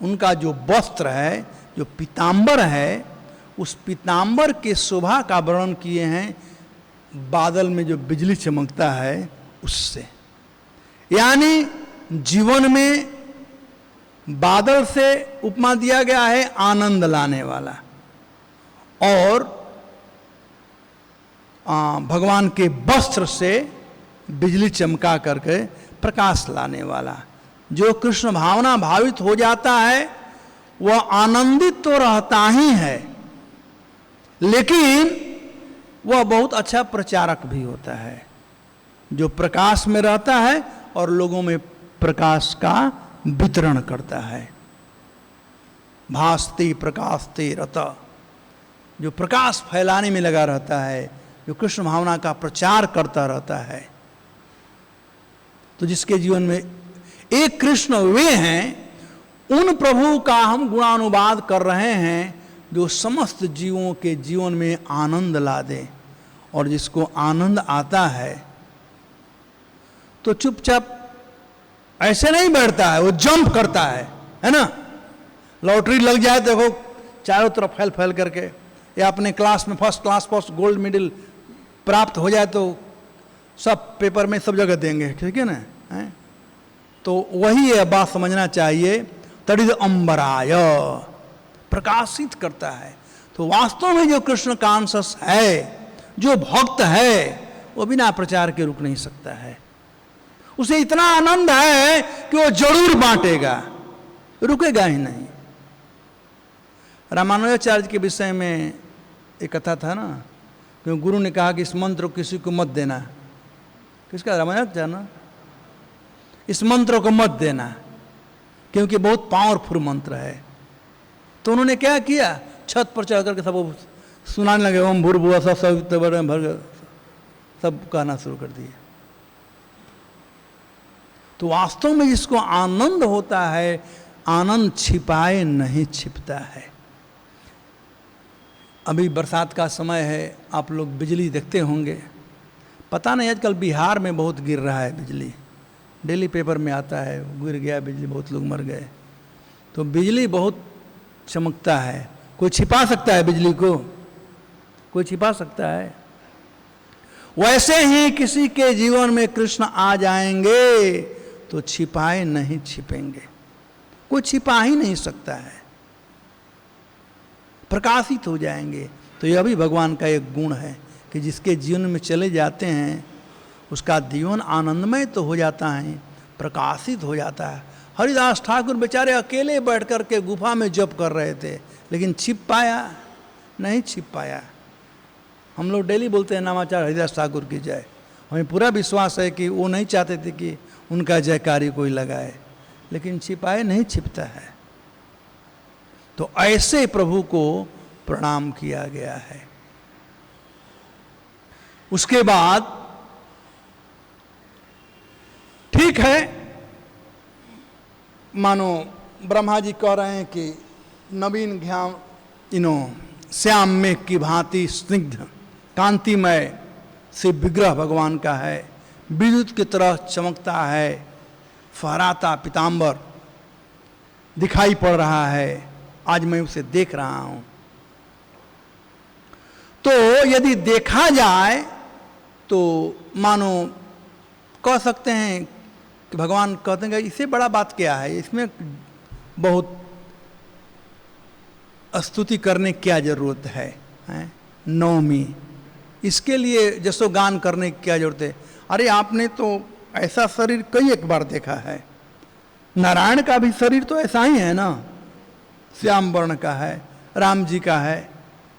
उनका जो वस्त्र है, जो पीतांबर है, उस पीतांबर के शोभा का वर्णन किए हैं बादल में जो बिजली चमकता है उससे। यानी जीवन में बादल से उपमा दिया गया है आनंद लाने वाला, और भगवान के वस्त्र से बिजली चमका करके प्रकाश लाने वाला। जो कृष्ण भावना भावित हो जाता है वह आनंदित तो रहता ही है, लेकिन वह बहुत अच्छा प्रचारक भी होता है, जो प्रकाश में रहता है और लोगों में प्रकाश का वितरण करता है। भास्ति प्रकाशते रत, जो प्रकाश फैलाने में लगा रहता है, जो कृष्ण भावना का प्रचार करता रहता है। तो जिसके जीवन में एक कृष्ण वे हैं, उन प्रभु का हम गुणानुवाद कर रहे हैं जो समस्त जीवों के जीवन में आनंद ला दे। और जिसको आनंद आता है तो चुपचाप ऐसे नहीं बैठता है, वो जंप करता है ना। लॉटरी लग जाए देखो चारों तरफ फैल फैल करके, या अपने क्लास में first class first gold medal प्राप्त हो जाए तो सब पेपर में सब जगह देंगे, ठीक है ना। तो वही है बात समझना चाहिए। तड़िद अंबराय, प्रकाशित करता है। तो वास्तव में जो कृष्ण कांसस है, जो भक्त है, वो बिना प्रचार के रुक नहीं सकता है। उसे इतना आनंद है कि वो जरूर बांटेगा, रुकेगा ही नहीं। रामानुजाचार्य के विषय में एक कथा था ना, क्योंकि गुरु ने कहा कि इस मंत्र को किसी को मत देना। किसका? रामानुजाचार्य ना। इस मंत्र को मत देना क्योंकि बहुत पावरफुल मंत्र है। तो उन्होंने क्या किया? छत पर चढ़ करके सब सुनाने लगे, ओम भूर्भुवः स्वः भर्ग, सब कहना शुरू कर दिए। तो वास्तव में जिसको आनंद होता है, आनंद छिपाए नहीं छिपता है। अभी बरसात का समय है, आप लोग बिजली देखते होंगे, पता नहीं आजकल बिहार में बहुत गिर रहा है बिजली, डेली पेपर में आता है गिर गया बिजली, बहुत लोग मर गए। तो बिजली बहुत चमकता है, कोई छिपा सकता है बिजली को? कोई छिपा सकता है? वैसे ही किसी के जीवन में कृष्ण आ जाएंगे तो छिपाए नहीं छिपेंगे, कोई छिपा ही नहीं सकता है, प्रकाशित हो जाएंगे। तो यह भी भगवान का एक गुण है कि जिसके जीवन में चले जाते हैं उसका जीवन आनंदमय तो हो जाता है, प्रकाशित हो जाता है। हरिदास ठाकुर बेचारे अकेले बैठ कर के गुफा में जप कर रहे थे, लेकिन छिप पाया? नहीं छिप पाया। हम लोग डेली बोलते हैं नामाचार हरिदास ठाकुर की जय, हमें पूरा विश्वास है कि वो नहीं चाहते थे कि उनका जयकारी कोई लगाए, लेकिन छिपाए नहीं छिपता है। तो ऐसे प्रभु को प्रणाम किया गया है। उसके बाद ठीक है, मानो ब्रह्मा जी कह रहे हैं कि नवीन घ्याम श्याम मेघ की भांति स्निग्ध कांतिमय से विग्रह भगवान का है, विद्युत की तरह चमकता है, फहराता पीतांबर दिखाई पड़ रहा है। आज मैं उसे देख रहा हूं। तो यदि देखा जाए तो मानो कह सकते हैं कि भगवान कहते हैं कि इससे बड़ा बात क्या है, इसमें बहुत स्तुति करने की क्या जरूरत है, नवमी इसके लिए जसोगान करने की क्या जरूरत है? अरे आपने तो ऐसा शरीर कई एक बार देखा है, नारायण का भी शरीर तो ऐसा ही है ना, श्याम वर्ण का है, राम जी का है,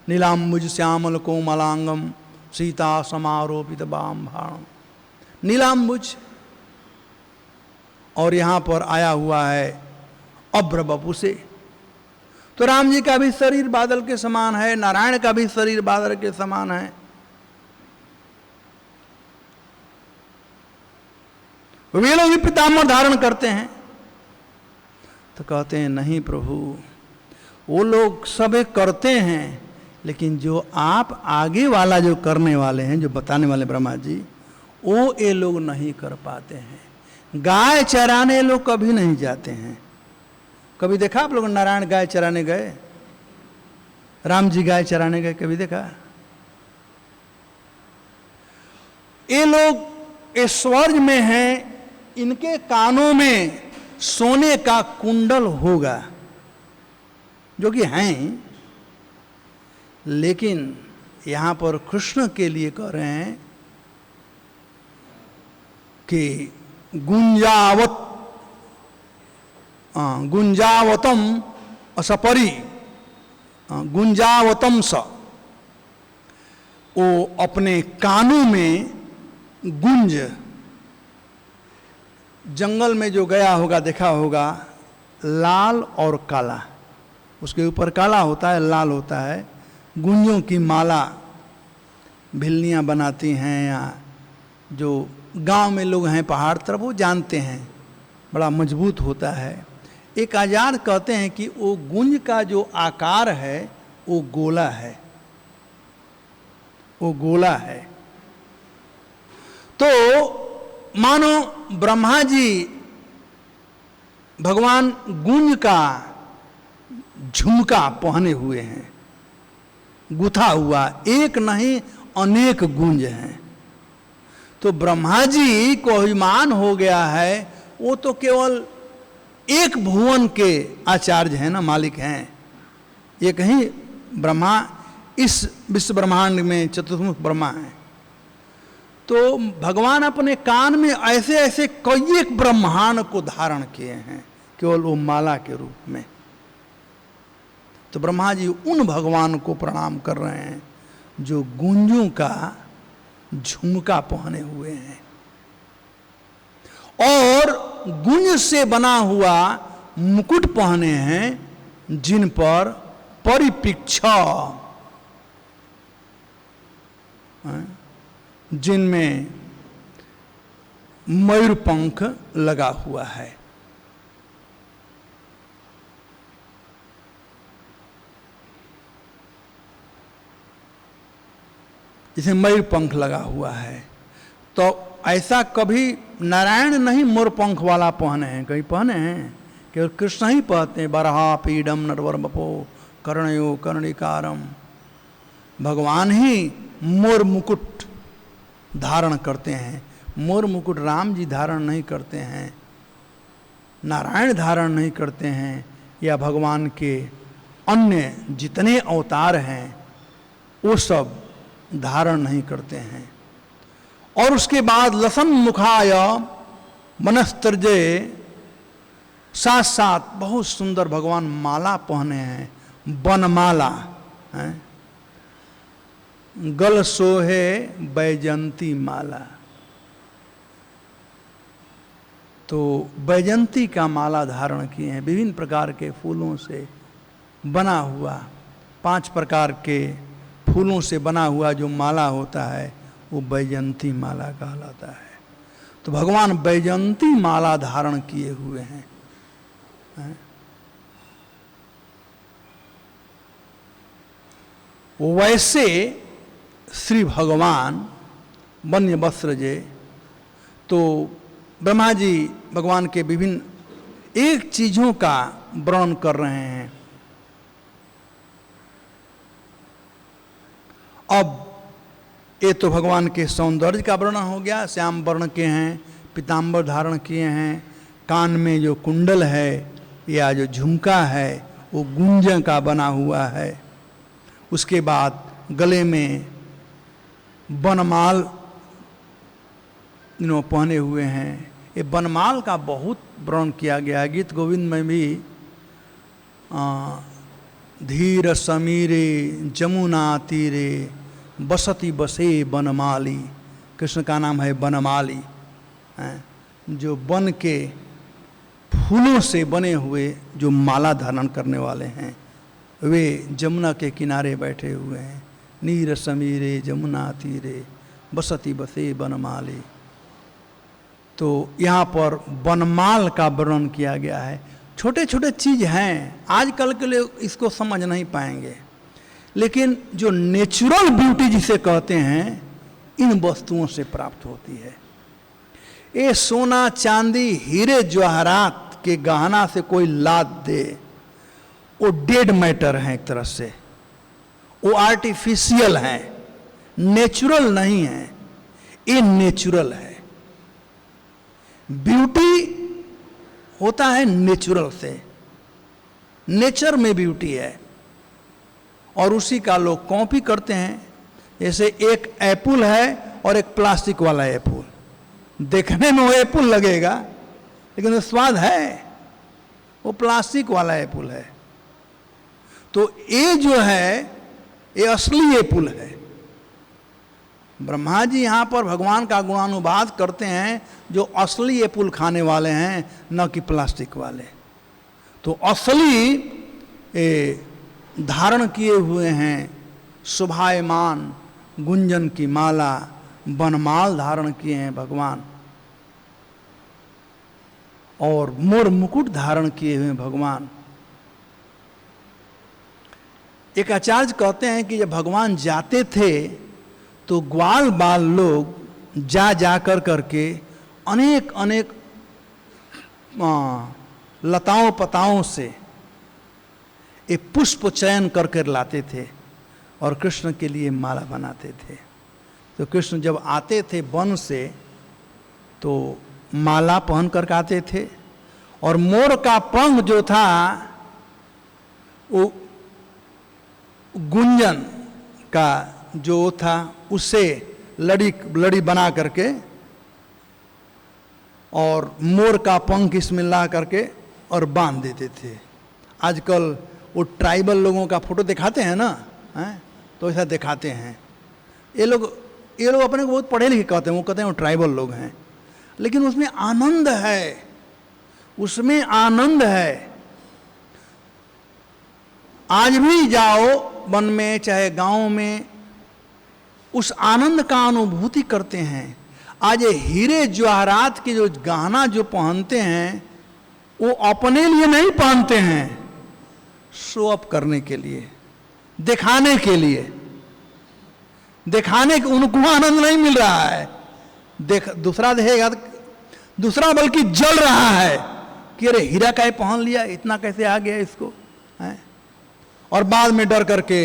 नीलाम्बुज श्यामल कोमलांगम सीता समारोपित बाम भाणम, नीलाम्बुज। और यहाँ पर आया हुआ है अभ्र बपु से। तो राम जी का भी शरीर बादल के समान है, नारायण का भी शरीर बादल के समान है। वे लोग भी पीताम्बर धारण करते हैं। तो कहते हैं नहीं प्रभु, वो लोग सब करते हैं, लेकिन जो आप आगे वाला जो करने वाले हैं, जो बताने वाले ब्रह्मा जी, वो ये लोग नहीं कर पाते हैं। गाय चराने लोग कभी नहीं जाते हैं। कभी देखा आप लोग नारायण गाय चराने गए? राम जी गाय चराने गए, कभी देखा? ये लोग स्वर्ग में हैं, इनके कानों में सोने का कुंडल होगा, जो कि हैं, लेकिन यहां पर कृष्ण के लिए कह रहे हैं कि गुंजावतम असपरी गुंजावतम स, वो अपने कानों में गुंज, जंगल में जो गया होगा देखा होगा, लाल और काला, उसके ऊपर काला होता है, लाल होता है, गुंजों की माला भिलनियाँ बनाती हैं, या जो गांव में लोग हैं पहाड़ तरफ वो जानते हैं, बड़ा मजबूत होता है। एक आचार्य कहते हैं कि वो गुंज का जो आकार है वो गोला है, वो गोला है। तो मानो ब्रह्मा जी भगवान गुंज का झुमका पहने हुए हैं, गुथा हुआ, एक नहीं अनेक गुंज हैं। तो ब्रह्मा जी को अभिमान हो गया है, वो तो केवल एक भुवन के आचार्य हैं ना, मालिक हैं, एक ही ब्रह्मा इस विश्व ब्रह्मांड में चतुर्मुख ब्रह्मा है। तो भगवान अपने कान में ऐसे ऐसे कई एक ब्रह्मांड को धारण किए हैं, केवल वो माला के रूप में। तो ब्रह्मा जी उन भगवान को प्रणाम कर रहे हैं जो गुंजों का झुमका पहने हुए हैं और गुंज से बना हुआ मुकुट पहने हैं, जिन पर परिपिक्ष, जिनमें मयूर पंख लगा हुआ है। जिसे मयूर पंख लगा हुआ है। तो ऐसा कभी नारायण नहीं मोर पंख वाला पहने हैं, कहीं पहने हैं? केवल कृष्ण ही पहनते हैं। बरहा पीडम नरवर बपो कर्णयो कर्णिकारम। भगवान ही मोर मुकुट धारण करते हैं। मोर मुकुट राम जी धारण नहीं करते हैं, नारायण धारण नहीं करते हैं, या भगवान के अन्य जितने अवतार हैं वो सब धारण नहीं करते हैं। और उसके बाद लसन मुखाय मनस्तर्जय, साथ साथ बहुत सुंदर भगवान माला पहने हैं, बनमाला है। गल सोहे बैजंती माला, तो बैजंती का माला धारण किए हैं। विभिन्न प्रकार के फूलों से बना हुआ, 5 प्रकार के फूलों से बना हुआ जो माला होता है वो बैजंती माला कहलाता है। तो भगवान बैजंती माला धारण किए हुए हैं। वैसे श्री भगवान वन्य वस्त्र जे, तो ब्रह्मा जी भगवान के विभिन्न एक चीजों का वर्णन कर रहे हैं। अब ये तो भगवान के सौंदर्य का वर्णन हो गया। श्याम वर्ण के हैं, पीताम्बर धारण किए हैं, कान में जो कुंडल है या जो झुमका है वो गुंजन का बना हुआ है। उसके बाद गले में बनमाल पहने हुए हैं। ये बनमाल का बहुत वर्णन किया गया है। गीत गोविंद में भी धीर समीरे जमुना तीरे बसती बसे बनमाली, कृष्ण का नाम है बनमाली, जो बन के फूलों से बने हुए जो माला धारण करने वाले हैं, वे जमुना के किनारे बैठे हुए हैं। नीर समीरे जमुना तीरे बसती बसे बनमाली। तो यहाँ पर बनमाल का वर्णन किया गया है। छोटे छोटे चीज हैं, आजकल के लोग इसको समझ नहीं पाएंगे, लेकिन जो नेचुरल ब्यूटी जिसे कहते हैं इन वस्तुओं से प्राप्त होती है। ये सोना चांदी हीरे जवाहरात के गहना से कोई लाद दे, वो डेड मैटर है एक तरह से, वो आर्टिफिशियल है, नेचुरल नहीं है। ये नेचुरल है। ब्यूटी होता है नेचुरल से, नेचर में ब्यूटी है, और उसी का लोग कॉपी करते हैं। जैसे एक एप्पल है और एक प्लास्टिक वाला एप्पल, देखने में वो एप्पल लगेगा लेकिन वो स्वाद है, वो प्लास्टिक वाला एप्पल है। तो ये जो है ये असली एप्पल है। ब्रह्मा जी यहाँ पर भगवान का गुणानुवाद करते हैं जो असली एप्पल खाने वाले हैं, न कि प्लास्टिक वाले। तो असली धारण किए हुए हैं शोभायमान गुंजन की माला, बनमाल धारण किए हैं भगवान, और मोर मुकुट धारण किए हुए भगवान। एक आचार्य कहते हैं कि जब भगवान जाते थे तो ग्वाल बाल लोग जा कर करके अनेक अनेक लताओं पताओं से एक पुष्प चयन करके लाते थे और कृष्ण के लिए माला बनाते थे। तो कृष्ण जब आते थे वन से तो माला पहन कर आते थे, और मोर का पंख जो था वो गुंजन का जो था उससे लड़ी बना करके और मोर का पंख इसमें ला करके और बांध देते थे। आजकल वो ट्राइबल लोगों का फोटो दिखाते हैं ना, हैं? तो ऐसा दिखाते हैं। ये लोग अपने को बहुत पढ़े लिखे कहते हैं, वो कहते हैं वो ट्राइबल लोग हैं, लेकिन उसमें आनंद है, उसमें आनंद है। आज भी जाओ वन में चाहे गांव में, उस आनंद का अनुभूति करते हैं। आज ये हीरे जवाहरात के जो गहना जो पहनते हैं वो अपने लिए नहीं पहनते हैं, शो अप करने के लिए, दिखाने के लिए। दिखाने के उनको आनंद नहीं मिल रहा है, दूसरा देखेगा, दूसरा बल्कि जल रहा है कि अरे हीरा का पहन लिया, इतना कैसे आ गया इसको है? और बाद में डर करके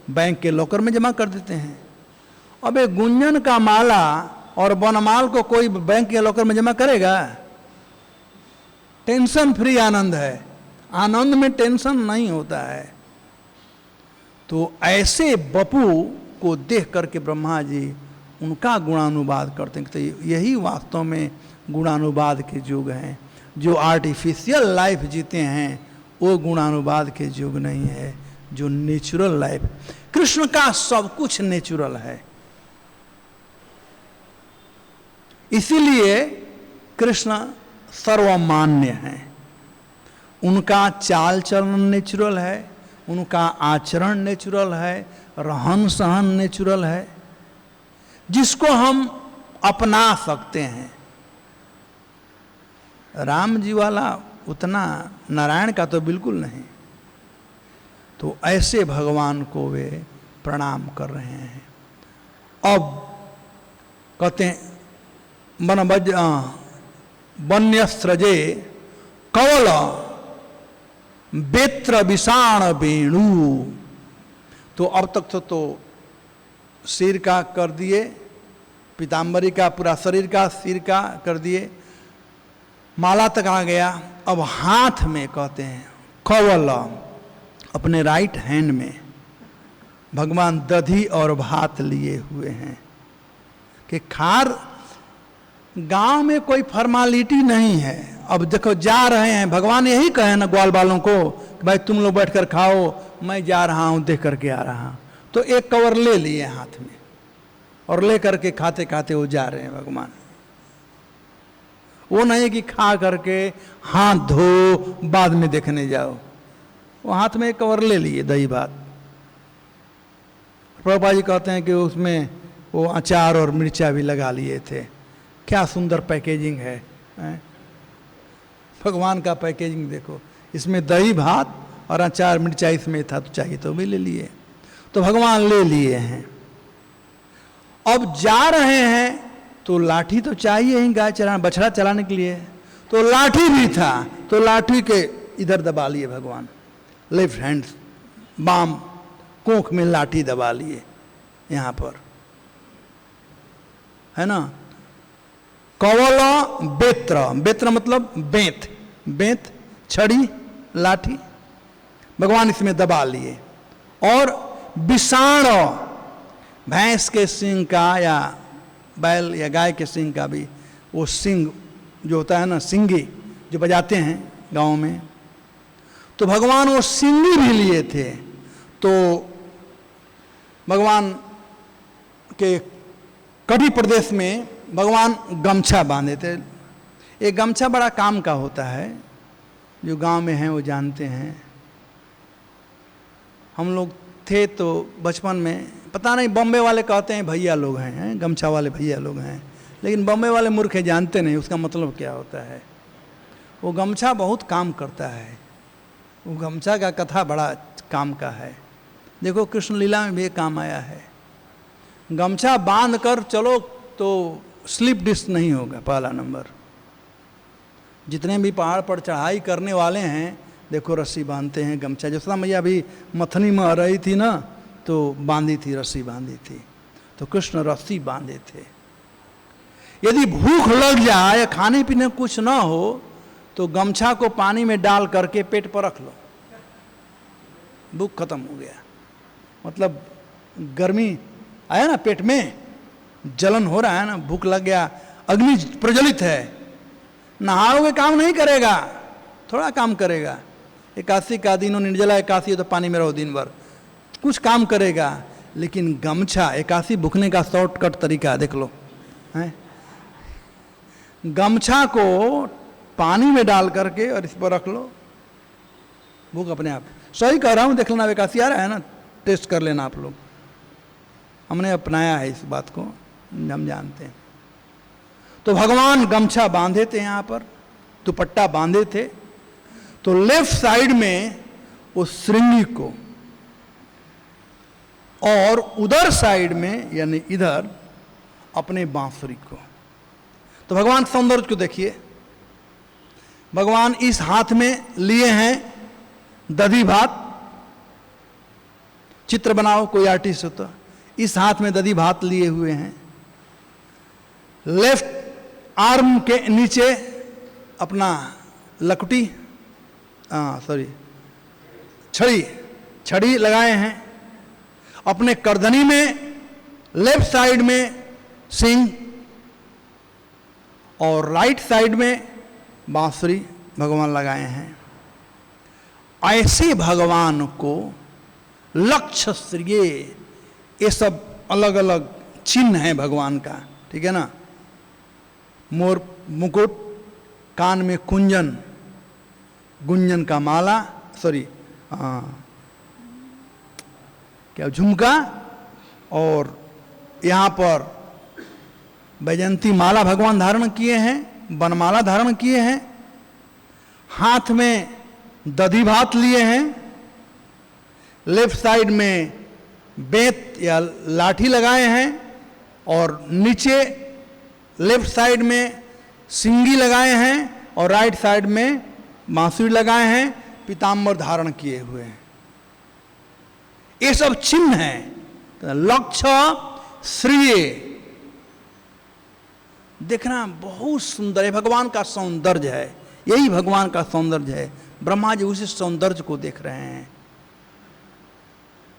बैंक के लॉकर में जमा कर देते हैं। अब एक गुंजन का माला और बनमाल को कोई बैंक के लॉकर में जमा करेगा? टेंशन फ्री आनंद है, आनंद में टेंशन नहीं होता है। तो ऐसे बपू को देख करके ब्रह्मा जी उनका गुणानुवाद करते हैं। तो यही वास्तव में गुणानुवाद के युग हैं। जो आर्टिफिशियल लाइफ जीते हैं वो गुणानुवाद के युग नहीं है, जो नेचुरल लाइफ। कृष्ण का सब कुछ नेचुरल है, इसीलिए कृष्ण सर्वमान्य है। उनका चाल चलन नेचुरल है, उनका आचरण नेचुरल है, रहन सहन नेचुरल है, जिसको हम अपना सकते हैं। राम जी वाला उतना, नारायण का तो बिल्कुल नहीं। तो ऐसे भगवान को वे प्रणाम कर रहे हैं। अब कहते हैं वन्यस्रजे कवल बेत्र विषाण वेणु। तो अब तक तो सिर का कर दिए, पीताम्बरी का पूरा शरीर का, सिर का कर दिए, माला तक आ गया। अब हाथ में कहते हैं कवल, अपने राइट हैंड में भगवान दधी और भात लिए हुए हैं कि खार। गांव में कोई फॉर्मालिटी नहीं है। अब देखो जा रहे हैं, भगवान यही कहे ना ग्वाल वालों को कि भाई तुम लोग बैठकर खाओ, मैं जा रहा हूं, देख करके आ रहा हूं। तो एक कवर ले लिए हाथ में और ले करके खाते खाते वो जा रहे हैं भगवान। वो नहीं कि खा करके हाथ धो बाद में देखने जाओ। वो हाथ में एक कवर ले लिए दही भात। प्रभुपाद जी कहते हैं कि उसमें वो अचार और मिर्चा भी लगा लिए थे। क्या सुंदर पैकेजिंग है, भगवान का पैकेजिंग देखो। इसमें दही भात और अचार मिर्चा इसमें था, तो चाहिए तो भी ले लिए। तो भगवान ले लिए हैं। अब जा रहे हैं तो लाठी तो चाहिए ही गाय चराने, बछड़ा चलाने के लिए। तो लाठी भी था, तो लाठी के इधर दबा लिए भगवान, लेफ्ट हैंड बाम कोख में लाठी दबा लिए यहाँ पर, है ना। कवल बेत्र, बेत्र मतलब बेंत, बेंत छड़ी लाठी भगवान इसमें दबा लिए। और विषाण, भैंस के सींग का या बैल या गाय के सींग का भी, वो सींग जो होता है ना, सिंगी जो बजाते हैं गाँव में, तो भगवान वो सिंगी भी लिए थे। तो भगवान के कटी प्रदेश में भगवान गमछा बांधे थे। ये गमछा बड़ा काम का होता है, जो गांव में हैं वो जानते हैं। हम लोग थे तो बचपन में, पता नहीं बॉम्बे वाले कहते हैं भैया लोग हैं, गमछा वाले भैया लोग हैं, लेकिन बॉम्बे वाले मूर्ख जानते नहीं उसका मतलब क्या होता है। वो गमछा बहुत काम करता है, वो गमछा का कथा बड़ा काम का है। देखो कृष्ण लीला में भी काम आया है। गमछा बांध कर चलो तो स्लिप डिस्क नहीं होगा, पहला नंबर। जितने भी पहाड़ पर चढ़ाई करने वाले हैं देखो रस्सी बांधते हैं, गमछा। जसोदा मैया भी मथनी में आ रही थी ना, तो बांधी थी, रस्सी बांधी थी, तो कृष्ण रस्सी बांधे थे। यदि भूख लग जाए या खाने पीने कुछ ना हो तो गमछा को पानी में डाल करके पेट पर रख लो, भूख खत्म हो गया। मतलब गर्मी आया ना, पेट में जलन हो रहा है ना, भूख लग गया, अग्नि प्रज्वलित है, नहाओगे काम नहीं करेगा, थोड़ा काम करेगा। एकादशी का दिन हो, निर्जला एकादशी हो तो पानी में रहो दिन भर, कुछ काम करेगा। लेकिन गमछा, एकादशी भूखने का शॉर्टकट तरीका देख लो, है गमछा को पानी में डाल करके और इस पर रख लो, भूख अपने आप। सही कह रहा हूँ, देख लेना, एकादशी आ रहा है ना, टेस्ट कर लेना आप लोग। हमने अपनाया है इस बात को, हम जानते हैं। तो भगवान गमछा बांधे थे, यहाँ पर दुपट्टा बांधे थे। तो लेफ्ट साइड में वो श्रृंगी को और उधर साइड में यानी इधर अपने बांसुरी को, तो भगवान सौंदर्य को देखिए, भगवान इस हाथ में लिए हैं दधी भात, चित्र बनाओ कोई आर्टिस्ट हो तो, इस हाथ में दधी भात लिए हुए हैं, लेफ्ट आर्म के नीचे अपना लकड़ी छड़ी लगाए हैं, अपने करदनी में लेफ्ट साइड में सिंह और राइट साइड में बांसुरी भगवान लगाए हैं। ऐसे भगवान को लक्ष्य श्रिये, ये सब अलग अलग चिन्ह हैं भगवान का, ठीक है ना। मोर मुकुट, कान में कुंजन, गुंजन का माला, क्या झुमका, और यहाँ पर वैजयंती माला भगवान धारण किए हैं, बनमाला धारण किए हैं, हाथ में दधी भात लिए हैं, लेफ्ट साइड में बेत या लाठी लगाए हैं, और नीचे लेफ्ट साइड में सिंगी लगाए हैं, और राइट साइड में बांसुरी लगाए हैं, पीताम्बर धारण किए हुए हैं। ये सब चिन्ह हैं। लक्ष्य श्रिये देखना बहुत सुंदर है, भगवान का सौंदर्य है, यही भगवान का सौंदर्य है। ब्रह्मा जी उसी सौंदर्य को देख रहे हैं।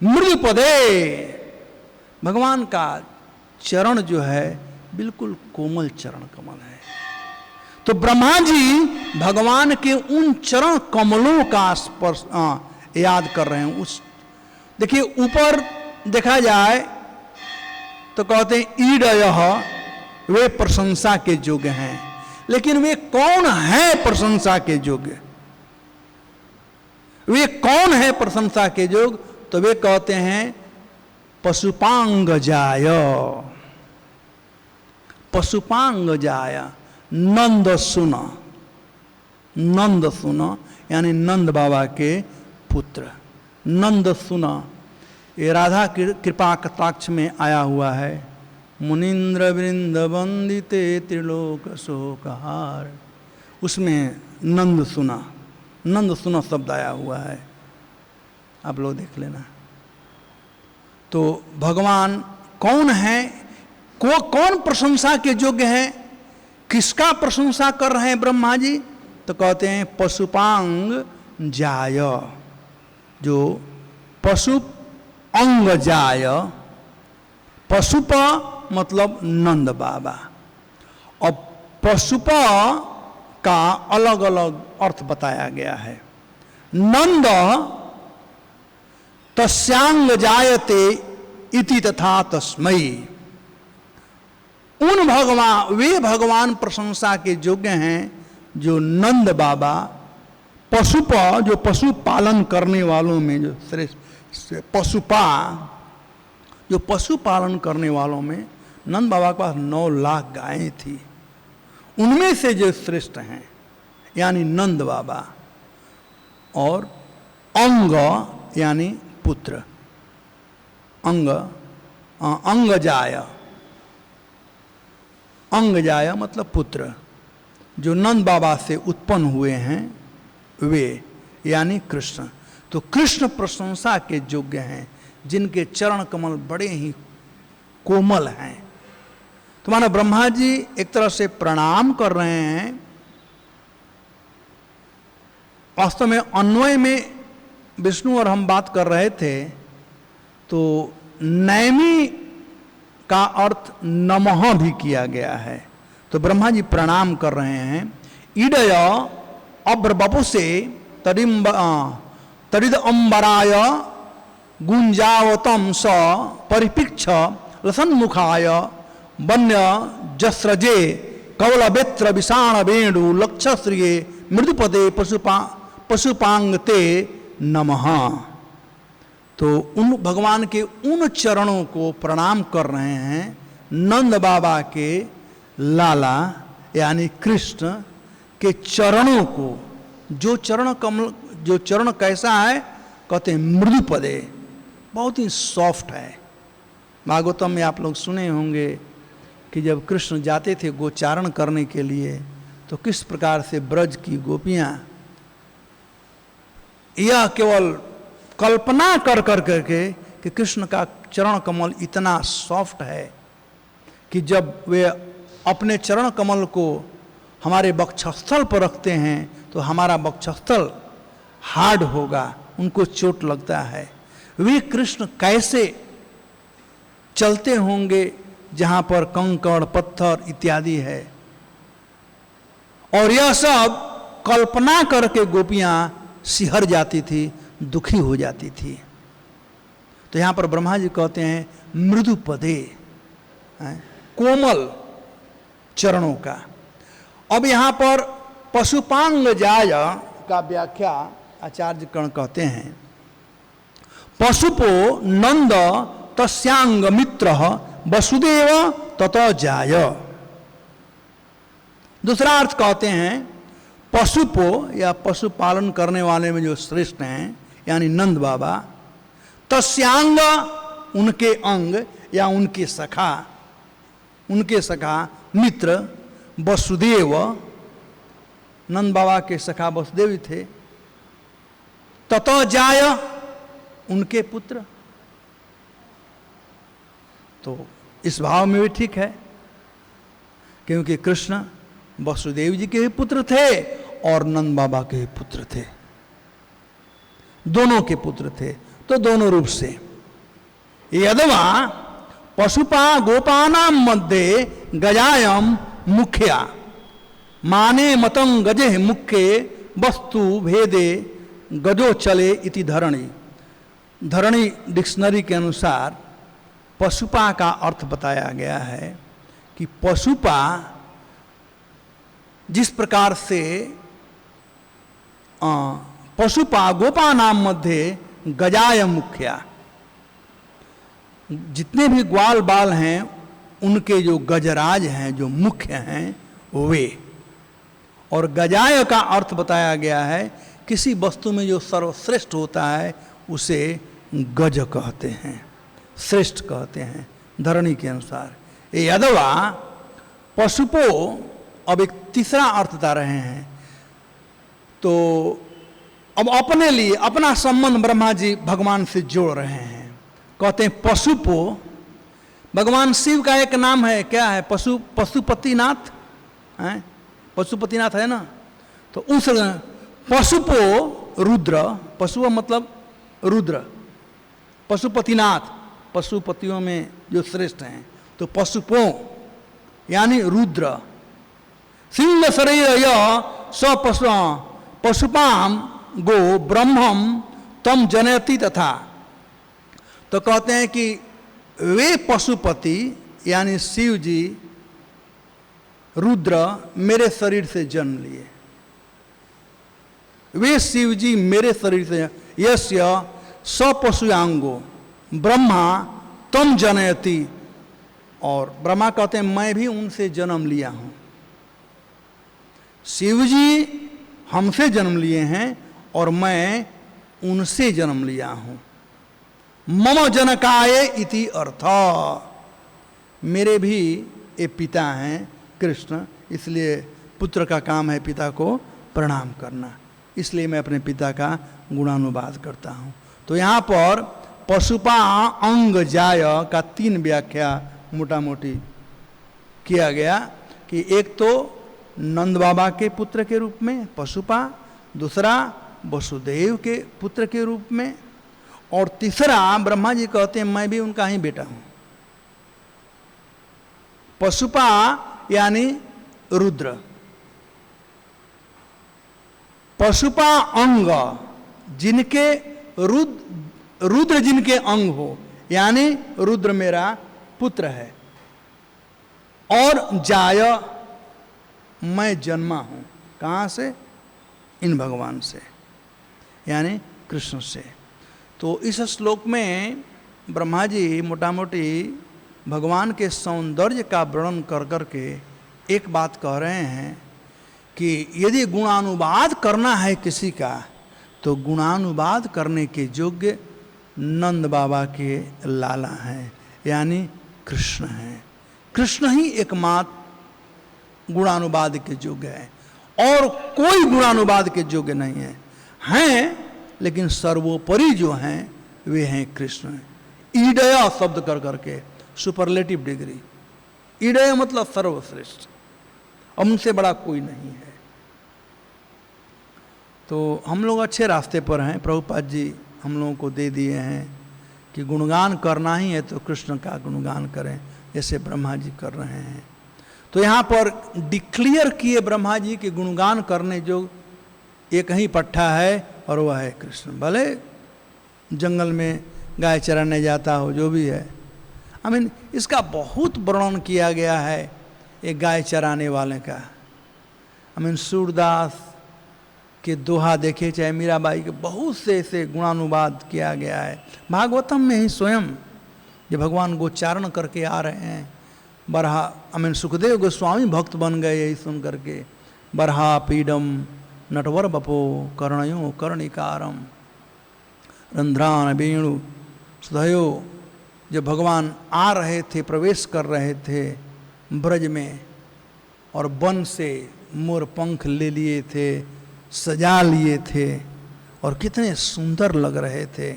मृदुपदे, भगवान का चरण जो है बिल्कुल कोमल चरण कमल है। तो ब्रह्मा जी भगवान के उन चरण कमलों का स्पर्श याद कर रहे हैं। उस देखिए ऊपर देखा जाए तो कहते हैं ईडयः, वे प्रशंसा के योग्य हैं, लेकिन वे कौन है प्रशंसा के योग्य? वे कौन है प्रशंसा के योग्य? तो वे कहते हैं पशुपांग जाय, पशुपांग जाय, नंद सुन, नंद सुन यानी नंद बाबा के पुत्र नंद सुन। ये राधा कृपा कटाक्ष में आया हुआ है। मुनीन्द्र वृंद वंदिते त्रिलोक शोकहार, उसमें नंद सुना, नंद सुना शब्द आया हुआ है, आप लोग देख लेना। तो भगवान कौन है, कौन प्रशंसा के योग्य है, किसका प्रशंसा कर रहे हैं ब्रह्मा जी? तो कहते हैं पशुपांग जाय, जो पशु अंग जाय, पशुप मतलब नंद बाबा, और पशुप का अलग अलग अर्थ बताया गया है। नंद तस्यांग जायते इति तथा तस्मयी, उन भगवान, वे भगवान प्रशंसा के योग्य हैं जो नंद बाबा, पशुप, जो पशु पालन करने वालों में जो श्रेष्ठ, पशुपा, जो पशु पालन करने वालों में नंद बाबा के पास 9 लाख गायें थी, उनमें से जो श्रेष्ठ हैं यानी नंद बाबा। और अंग यानी पुत्र, अंग, अंग जाय, अंग जाय मतलब पुत्र, जो नंद बाबा से उत्पन्न हुए हैं वे यानी कृष्ण। तो कृष्ण प्रशंसा के योग्य हैं, जिनके चरण कमल बड़े ही कोमल हैं। तो मानो ब्रह्मा जी एक तरह से प्रणाम कर रहे हैं। वास्तव में अन्वय में विष्णु और हम बात कर रहे थे, तो नैमी का अर्थ नमः भी किया गया है। तो ब्रह्मा जी प्रणाम कर रहे हैं। ईडय अब्रबपुसे तरिद अम्बराय गुंजावतम स परिपिक्ष लसन्मुखाय वन्य जस्रजे कवलवेत्र विषाण वेणु लक्षश्रिये मृदुपदे पशुपांगते नमः। तो उन भगवान के उन चरणों को प्रणाम कर रहे हैं, नंद बाबा के लाला यानी कृष्ण के चरणों को। जो चरण कमल, जो चरण कैसा है? कहते हैं मृदुपदे, बहुत ही सॉफ्ट है। भागवतम में आप लोग सुने होंगे कि जब कृष्ण जाते थे गोचारण करने के लिए तो किस प्रकार से ब्रज की गोपियां यह केवल कल्पना कर करके कि कृष्ण का चरण कमल इतना सॉफ्ट है कि जब वे अपने चरण कमल को हमारे वक्षस्थल पर रखते हैं तो हमारा वक्षस्थल हार्ड होगा, उनको चोट लगता है। वे कृष्ण कैसे चलते होंगे जहां पर कंकड़ पत्थर इत्यादि है। और यह सब कल्पना करके गोपियां सिहर जाती थी, दुखी हो जाती थी। तो यहां पर ब्रह्मा जी कहते हैं मृदु पदे, कोमल चरणों का। अब यहां पर पशुपांग जाय का व्याख्या आचार्य कर्ण कहते हैं पशुपो नंद तस्यांग मित्र वसुदेव तत जाय। दूसरा अर्थ कहते हैं पशुपो या पशुपालन करने वाले में जो श्रेष्ठ हैं यानी नंद बाबा, तस्यांग उनके अंग या उनके सखा मित्र वसुदेव, नंद बाबा के सखा वसुदेव थे, तत जाय उनके पुत्र। तो इस भाव में भी ठीक है क्योंकि कृष्ण वसुदेव जी के ही पुत्र थे और नंद बाबा के ही पुत्र थे, दोनों के पुत्र थे। तो दोनों रूप से यदवा पशुपा गोपानाम मध्य गजायम मुख्या माने मतं गजे मुख्य वस्तु भेदे गजो चले इति धरणी। धरणी डिक्शनरी के अनुसार पशुपा का अर्थ बताया गया है कि पशुपा जिस प्रकार से पशुपा गोपानाम मध्य गजाय मुख्या, जितने भी ग्वाल बाल हैं उनके जो गजराज हैं, जो मुख्य हैं वे। और गजाय का अर्थ बताया गया है किसी वस्तु में जो सर्वश्रेष्ठ होता है उसे गज कहते हैं, श्रेष्ठ कहते हैं धरणी के अनुसार। यदवा पशुपो, अब एक तीसरा अर्थ बता रहे हैं। तो अब अपने लिए अपना संबंध ब्रह्मा जी भगवान से जोड़ रहे हैं। कहते हैं पशुपो, भगवान शिव का एक नाम है, क्या है? पशुपतिनाथ है, पशुपतिनाथ है ना। तो उस पशुपो रुद्र, पशु मतलब रुद्र, पशुपतिनाथ पशुपतियों में जो श्रेष्ठ हैं। तो पशुपो यानी रुद्र, सिंह शरीर स पशुपाम गो ब्रह्मम तम जनयति तथा। तो कहते हैं कि वे पशुपति यानी शिव जी रुद्र मेरे शरीर से जन्म लिए। वे शिव जी मेरे शरीर से, यस्य स पशुयांगो ब्रह्मा तम जनयति, और ब्रह्मा कहते हैं मैं भी उनसे जन्म लिया हूं। शिव जी हमसे जन्म लिए हैं और मैं उनसे जन्म लिया हूं। मम जनकाय इति अर्थ, मेरे भी ये पिता हैं कृष्ण, इसलिए पुत्र का काम है पिता को प्रणाम करना, इसलिए मैं अपने पिता का गुणानुवाद करता हूं। तो यहाँ पर पशुपा अंग जाय का 3 व्याख्या मोटा मोटी किया गया कि एक तो नंद बाबा के पुत्र के रूप में पशुपा, दूसरा वसुदेव के पुत्र के रूप में, और तीसरा ब्रह्मा जी कहते हैं मैं भी उनका ही बेटा हूं। पशुपा यानी रुद्र, पशुपा अंग जिनके रुद्र जिनके अंग हो, यानी रुद्र मेरा पुत्र है, और जाय मैं जन्मा हूं। कहां से? इन भगवान से, यानी कृष्ण से। तो इस श्लोक में ब्रह्मा जी मोटा मोटी भगवान के सौंदर्य का वर्णन कर करके एक बात कह रहे हैं कि यदि गुणानुवाद करना है किसी का तो गुणानुवाद करने के योग्य नंद बाबा के लाला हैं, यानी कृष्ण हैं। कृष्ण ही एकमात्र गुणानुवाद के योग्य है, और कोई गुणानुवाद के योग्य नहीं है। हैं लेकिन सर्वोपरि जो हैं वे हैं कृष्ण। ईडया शब्द कर करके सुपरलेटिव डिग्री, ईडय मतलब सर्वश्रेष्ठ, उनसे बड़ा कोई नहीं है। तो हम लोग अच्छे रास्ते पर हैं। प्रभुपाद जी हम लोगों को दे दिए हैं कि गुणगान करना ही है तो कृष्ण का गुणगान करें, जैसे ब्रह्मा जी कर रहे हैं। तो यहाँ पर डिक्लेयर किए ब्रह्मा जी के गुणगान करने जो एक ही पट्टा है और वह है कृष्ण। भले जंगल में गाय चराने जाता हो, जो भी है, आई मीन इसका बहुत वर्णन किया गया है एक गाय चराने वाले का। आई मीन सूरदास के दोहा देखे, चाहे मीराबाई के, बहुत से ऐसे गुणानुवाद किया गया है। भागवतम में ही स्वयं जब भगवान गोचारण करके आ रहे हैं, बरहा आई मीन सुखदेव गोस्वामी भक्त बन गए यही सुन करके। बरहा पीडम नटवर बपो कर्णयो कर्णिकारम रंध्रान वेणु सुधयो। जब भगवान आ रहे थे, प्रवेश कर रहे थे ब्रज में, और वन से मोर पंख ले लिए थे, सजा लिए थे, और कितने सुंदर लग रहे थे।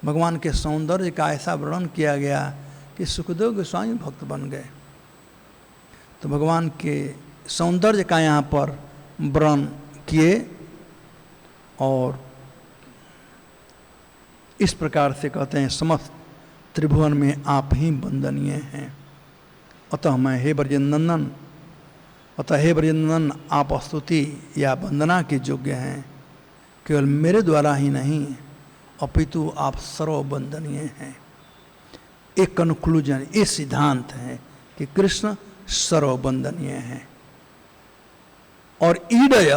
भगवान के सौंदर्य का ऐसा वर्णन किया गया कि सुखदेव गोस्वामी भक्त बन गए। तो भगवान के सौंदर्य का यहाँ पर वर्णन किए, और इस प्रकार से कहते हैं समस्त त्रिभुवन में आप ही वंदनीय हैं। अतः मैं हे ब्रजनंदन, अतः हे ब्रजनंदन आप स्तुति या वंदना के योग्य हैं, केवल मेरे द्वारा ही नहीं अपितु आप सर्ववंदनीय हैं। एक कंक्लूजन, ये सिद्धांत है कि कृष्ण सर्ववंदनीय हैं। और ईडय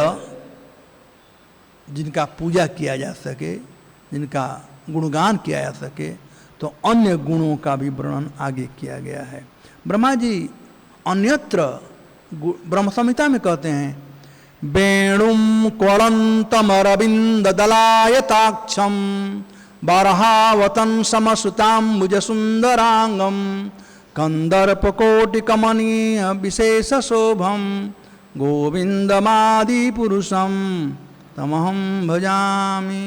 जिनका पूजा किया जा सके, जिनका गुणगान किया जा सके, तो अन्य गुणों का भी वर्णन आगे किया गया है। ब्रह्मा जी अन्यत्र ब्रह्म संहिता में कहते हैं, वेणुम क्वलंतमरविंद दलायताक्षम बरहावतन समसुताम्बुज सुंदरांगम कंदर्प कोटि कमनीय विशेष शोभम गोविंदमादि पुरुषम तमहम भजामि।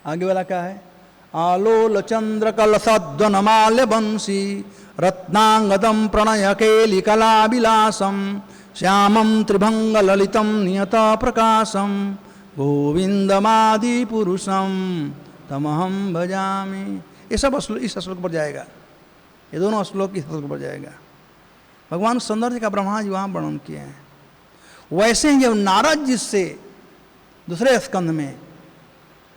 आगे वाला क्या है? आलोल चंद्र कलसद्वन माल्य बंशी रत्नांगदम प्रणय केली कला विलासम श्यामं त्रिभंग ललितम नियत प्रकाशम गोविंदमादि पुरुषम तमहम भजामि। ये सब इस श्लोक पर जाएगा, ये दोनों श्लोक इस श्लोक पर जाएगा। भगवान सौंदर्य का ब्रह्मा जी वहाँ वर्णन किए हैं। वैसे ही जब नारद जी से दूसरे स्कंध में,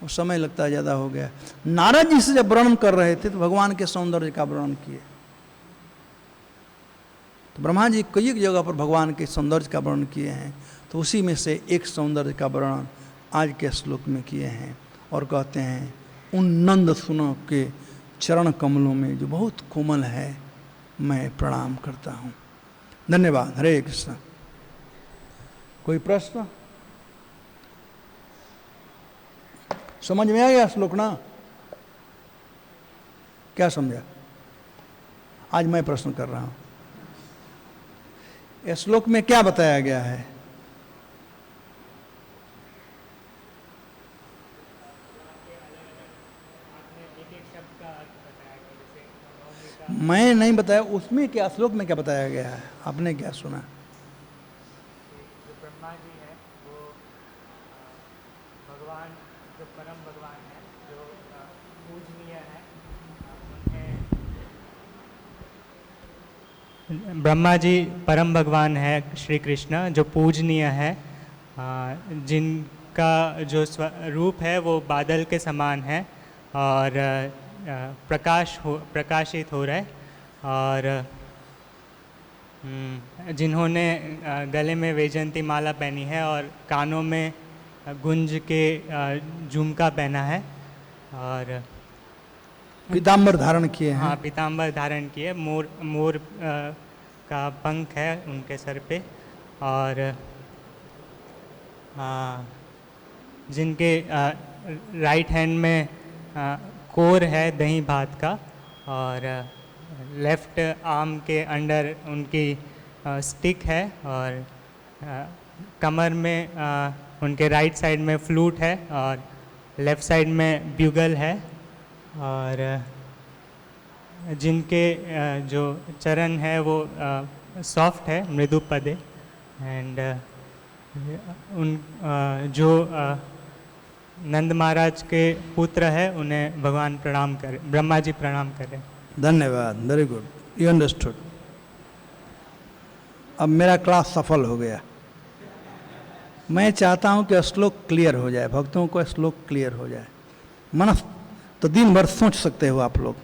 उस समय लगता है ज़्यादा हो गया, नारद जी से जब वर्णन कर रहे थे तो भगवान के सौंदर्य का वर्णन किए। तो ब्रह्मा जी कई जगह पर भगवान के सौंदर्य का वर्णन किए हैं, तो उसी में से एक सौंदर्य का वर्णन आज के श्लोक में किए हैं। और कहते हैं उन नंद सुनो के चरण कमलों में जो बहुत कोमल है, मैं प्रणाम करता हूँ। धन्यवाद। हरे कृष्ण। कोई प्रश्न? समझ में आ गया श्लोक ना? क्या समझा? आज मैं प्रश्न कर रहा हूं, इस श्लोक में क्या बताया गया है? मैं नहीं बताया, उसमें क्या, श्लोक में क्या बताया गया है? आपने क्या सुना? जो ब्रह्मा जी है वो भगवान, जो परम भगवान है, जो पूजनीय है, उन्हें ब्रह्मा जी परम भगवान है श्री कृष्ण, जो पूजनीय है, जिनका जो रूप है वो बादल के समान है और प्रकाशित हो रहा है, और जिन्होंने गले में वैजयंती माला पहनी है और कानों में गुंज के झुमका पहना है, और पीताम्बर धारण किए हैं। हाँ, पीताम्बर धारण किए। मोर का पंख है उनके सर पे, और जिनके राइट हैंड में कोर है दही भात का, और लेफ्ट आर्म के अंडर उनकी स्टिक है और कमर में उनके राइट साइड में फ्लूट है और लेफ़्ट साइड में ब्यूगल है। और जिनके जो चरण है वो सॉफ्ट है, मृदु पदे। एंड उन जो नंद महाराज के पुत्र है उन्हें भगवान प्रणाम करें, ब्रह्मा जी प्रणाम करें। धन्यवाद, वेरी गुड, यू अंडरस्टूड। अब मेरा क्लास सफल हो गया। मैं चाहता हूं कि श्लोक क्लियर हो जाए, भक्तों को श्लोक क्लियर हो जाए। मनस तो दिन भर सोच सकते हो आप लोग।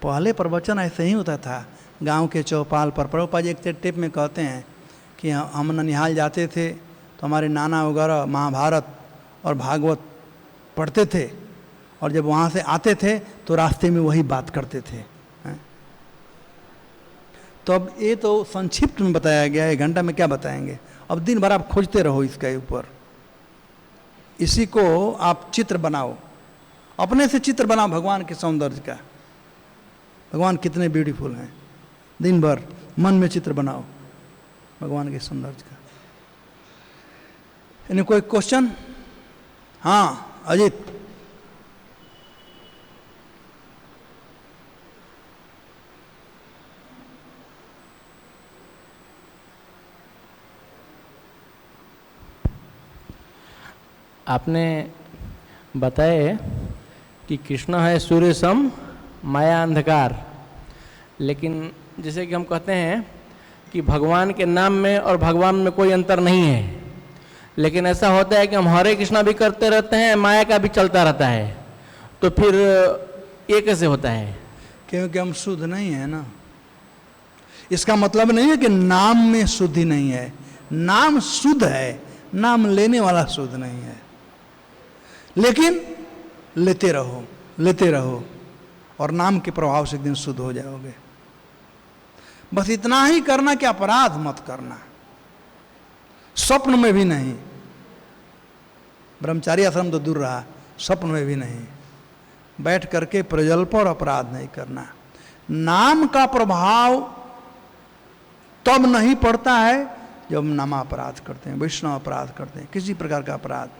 पहले प्रवचन ऐसे ही होता था गांव के चौपाल पर। प्रभुपाद जी एक टेप में कहते हैं कि हम ननिहाल जाते थे तो हमारे नाना वगैरह महाभारत और भागवत पढ़ते थे, और जब वहाँ से आते थे तो रास्ते में वही बात करते थे। तो अब ये तो संक्षिप्त में बताया गया, 1 घंटा में क्या बताएंगे। अब दिन भर आप खोजते रहो इसके ऊपर, इसी को आप चित्र बनाओ, अपने से चित्र बनाओ भगवान के सौंदर्य का। भगवान कितने ब्यूटीफुल हैं, दिन भर मन में चित्र बनाओ भगवान के सौंदर्य का। इन्हें कोई क्वेश्चन? हाँ अजीत। आपने बताया कि कृष्ण है सूर्य सम माया अंधकार, लेकिन जैसे कि हम कहते हैं कि भगवान के नाम में और भगवान में कोई अंतर नहीं है, लेकिन ऐसा होता है कि हम हरे कृष्णा भी करते रहते हैं, माया का भी चलता रहता है, तो फिर ये कैसे होता है? क्योंकि हम शुद्ध नहीं है ना। इसका मतलब नहीं है कि नाम में शुद्धि नहीं है, नाम शुद्ध है, नाम लेने वाला शुद्ध नहीं है। लेकिन लेते रहो, लेते रहो, और नाम के प्रभाव से एक दिन शुद्ध हो जाओगे। बस इतना ही करना कि अपराध मत करना, स्वप्न में भी नहीं। ब्रह्मचारी आश्रम तो दूर रहा, स्वप्न में भी नहीं। बैठ करके प्रजल्प और अपराध नहीं करना। नाम का प्रभाव तब नहीं पड़ता है जब हम नामा अपराध करते हैं, वैष्णव अपराध करते हैं, किसी प्रकार का अपराध।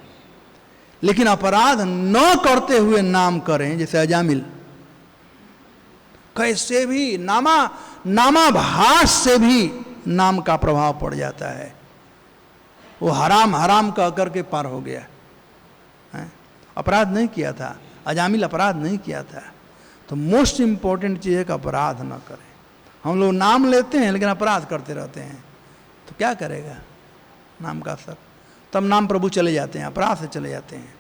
लेकिन अपराध न करते हुए नाम करें, जैसे अजामिल, कैसे भी नामाभास से भी नाम का प्रभाव पड़ जाता है। वो हराम हराम कह करके पार हो गया है? अपराध नहीं किया था, अजामिल अपराध नहीं किया था। तो मोस्ट इंपॉर्टेंट चीज़ है कि अपराध न करें। हम लोग नाम लेते हैं लेकिन अपराध करते रहते हैं, तो क्या करेगा नाम का असर? तब नाम प्रभु चले जाते हैं, अपराध से चले जाते हैं।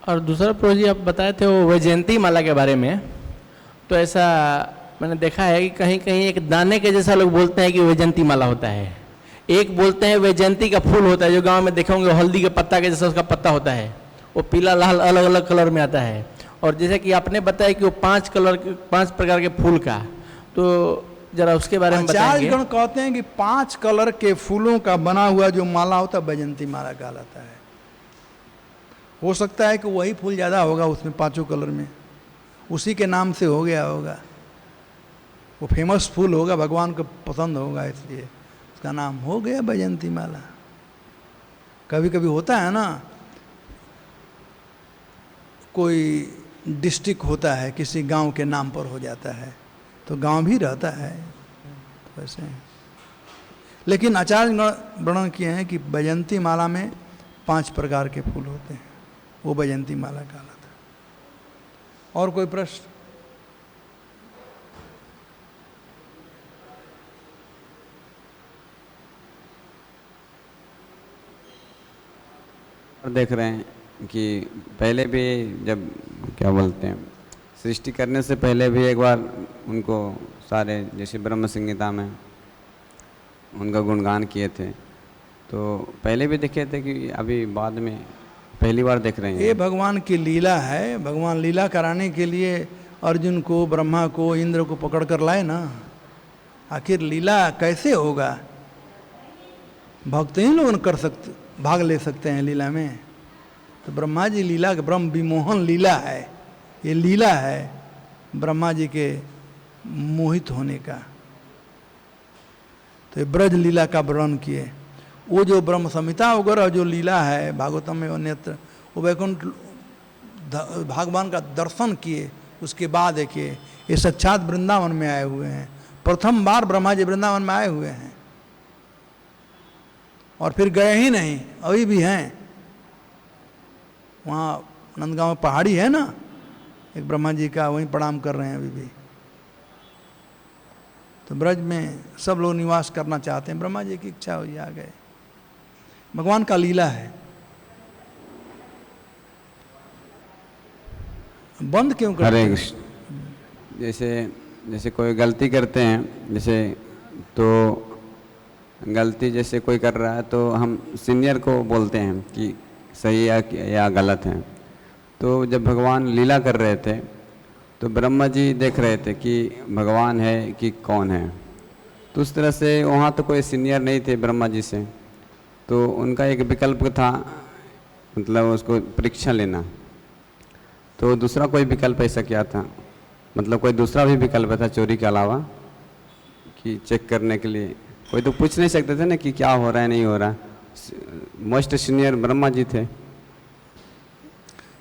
और दूसरा प्रभु जी आप बताए थे वो वैजयंती माला के बारे में, तो ऐसा मैंने देखा है कि कहीं कहीं एक दाने के जैसा लोग बोलते हैं कि वैजयंती माला होता है, एक बोलते हैं वैजयंती का फूल होता है, जो गांव में देखे होंगे हल्दी के पत्ता के जैसा उसका पत्ता होता है, वो पीला लाल अलग अलग कलर में आता है। और जैसे कि आपने बताया कि वो 5 प्रकार के फूल का, तो जरा उसके बारे में बताएंगे। आचार्यगण कहते हैं कि 5 कलर के फूलों का बना हुआ जो माला होता है वैजयंती माला कहलाता है। हो सकता है कि वही फूल ज़्यादा होगा उसमें 5 कलर में, उसी के नाम से हो गया होगा, वो फेमस फूल होगा, भगवान को पसंद होगा, इसलिए उसका नाम हो गया वैजयंती माला। कभी कभी होता है ना, कोई डिस्ट्रिक्ट होता है किसी गांव के नाम पर हो जाता है, तो गांव भी रहता है तो वैसे। लेकिन आचार्य वर्णन किए हैं कि वैजयंती माला में 5 प्रकार के फूल होते हैं, वो वैजयंती माला कहलाता है। और कोई प्रश्न? और देख रहे हैं कि पहले भी जब क्या बोलते हैं सृष्टि करने से पहले भी एक बार उनको सारे जैसे ब्रह्म संहिता में उनका गुणगान किए थे, तो पहले भी देखे थे कि अभी बाद में पहली बार देख रहे हैं। ये भगवान की लीला है। भगवान लीला कराने के लिए अर्जुन को, ब्रह्मा को, इंद्र को पकड़ कर लाए ना। आखिर लीला कैसे होगा? भक्त ही लोग कर सकते, भाग ले सकते हैं लीला में। तो ब्रह्मा जी लीला, ब्रह्म विमोहन लीला है, ये लीला है। ब्रह्मा जी के मोहित होने का। तो ये ब्रज लीला का वर्णन किए। वो जो ब्रह्म संहिता वगैरह जो लीला है भागवतम में अन्यत्र, वो वैकुंठ भगवान का दर्शन किए, उसके बाद देखिए ये साक्षात वृंदावन में आए हुए हैं। प्रथम बार ब्रह्मा जी वृंदावन में आए हुए हैं और फिर गए ही नहीं, अभी भी हैं वहाँ। नंदगांव में पहाड़ी है ना एक ब्रह्मा जी का, वहीं प्रणाम कर रहे हैं अभी भी। तो ब्रज में सब लोग निवास करना चाहते हैं, ब्रह्मा जी की इच्छा हुई आ गए। भगवान का लीला है। बंद क्यों करते हरे हैं? कृष्ण। जैसे कोई गलती करते हैं, जैसे तो गलती जैसे कोई कर रहा है तो हम सीनियर को बोलते हैं कि सही है या गलत है। तो जब भगवान लीला कर रहे थे तो ब्रह्मा जी देख रहे थे कि भगवान है कि कौन है। तो उस तरह से वहाँ तो कोई सीनियर नहीं थे ब्रह्मा जी से, तो उनका एक विकल्प था, मतलब उसको परीक्षा लेना। तो दूसरा कोई विकल्प ऐसा क्या था, मतलब कोई दूसरा भी विकल्प था चोरी के अलावा कि चेक करने के लिए? कोई तो पूछ नहीं सकते थे ना कि क्या हो रहा है नहीं हो रहा। मोस्ट सीनियर ब्रह्मा जी थे।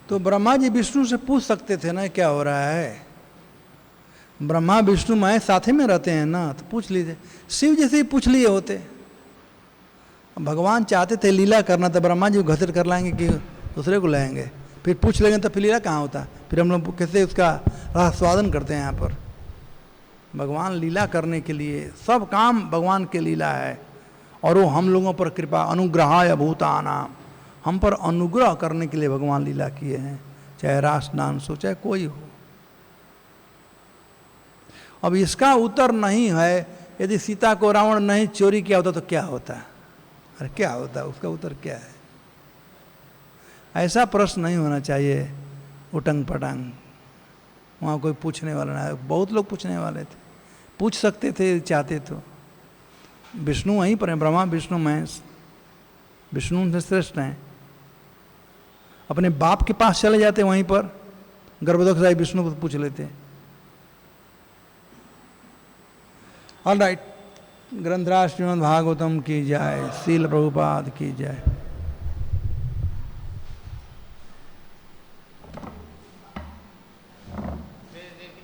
तो ब्रह्मा जी विष्णु से पूछ सकते थे ना क्या हो रहा है। ब्रह्मा विष्णु माए साथ में रहते हैं ना, तो पूछ लीजिए। शिव जैसे ही पूछ लिए होते। भगवान चाहते थे लीला करना, तो ब्रह्मा जी को घसीट कर लाएंगे कि दूसरे को लाएंगे, फिर पूछ लेंगे तो फिर लीला कहाँ होता। फिर हम लोग कैसे उसका आस्वादन करते हैं यहाँ पर। भगवान लीला करने के लिए, सब काम भगवान के लीला है। और वो हम लोगों पर कृपा, अनुग्रहाय भूतानाम, हम पर अनुग्रह करने के लिए भगवान लीला किए हैं, चाहे रासनान सो चाहे कोई हो। अब इसका उत्तर नहीं है, यदि सीता को रावण नहीं चोरी किया होता तो क्या होता? अरे क्या होता, उसका उत्तर क्या है? ऐसा प्रश्न नहीं होना चाहिए उटंग पटांग। वहाँ कोई पूछने वाला ना, बहुत लोग पूछने वाले थे, पूछ सकते थे चाहते तो। विष्णु वहीं पर हैं, ब्रह्मा विष्णु महेश, विष्णु उनसे श्रेष्ठ हैं। अपने बाप के पास चले जाते वहीं पर, गर्भोदक साहिब विष्णु को पूछ लेते। ऑल राइट, ग्रंथराज श्रीमद् भागवतम की जाए, शील प्रभुपाद की जाए।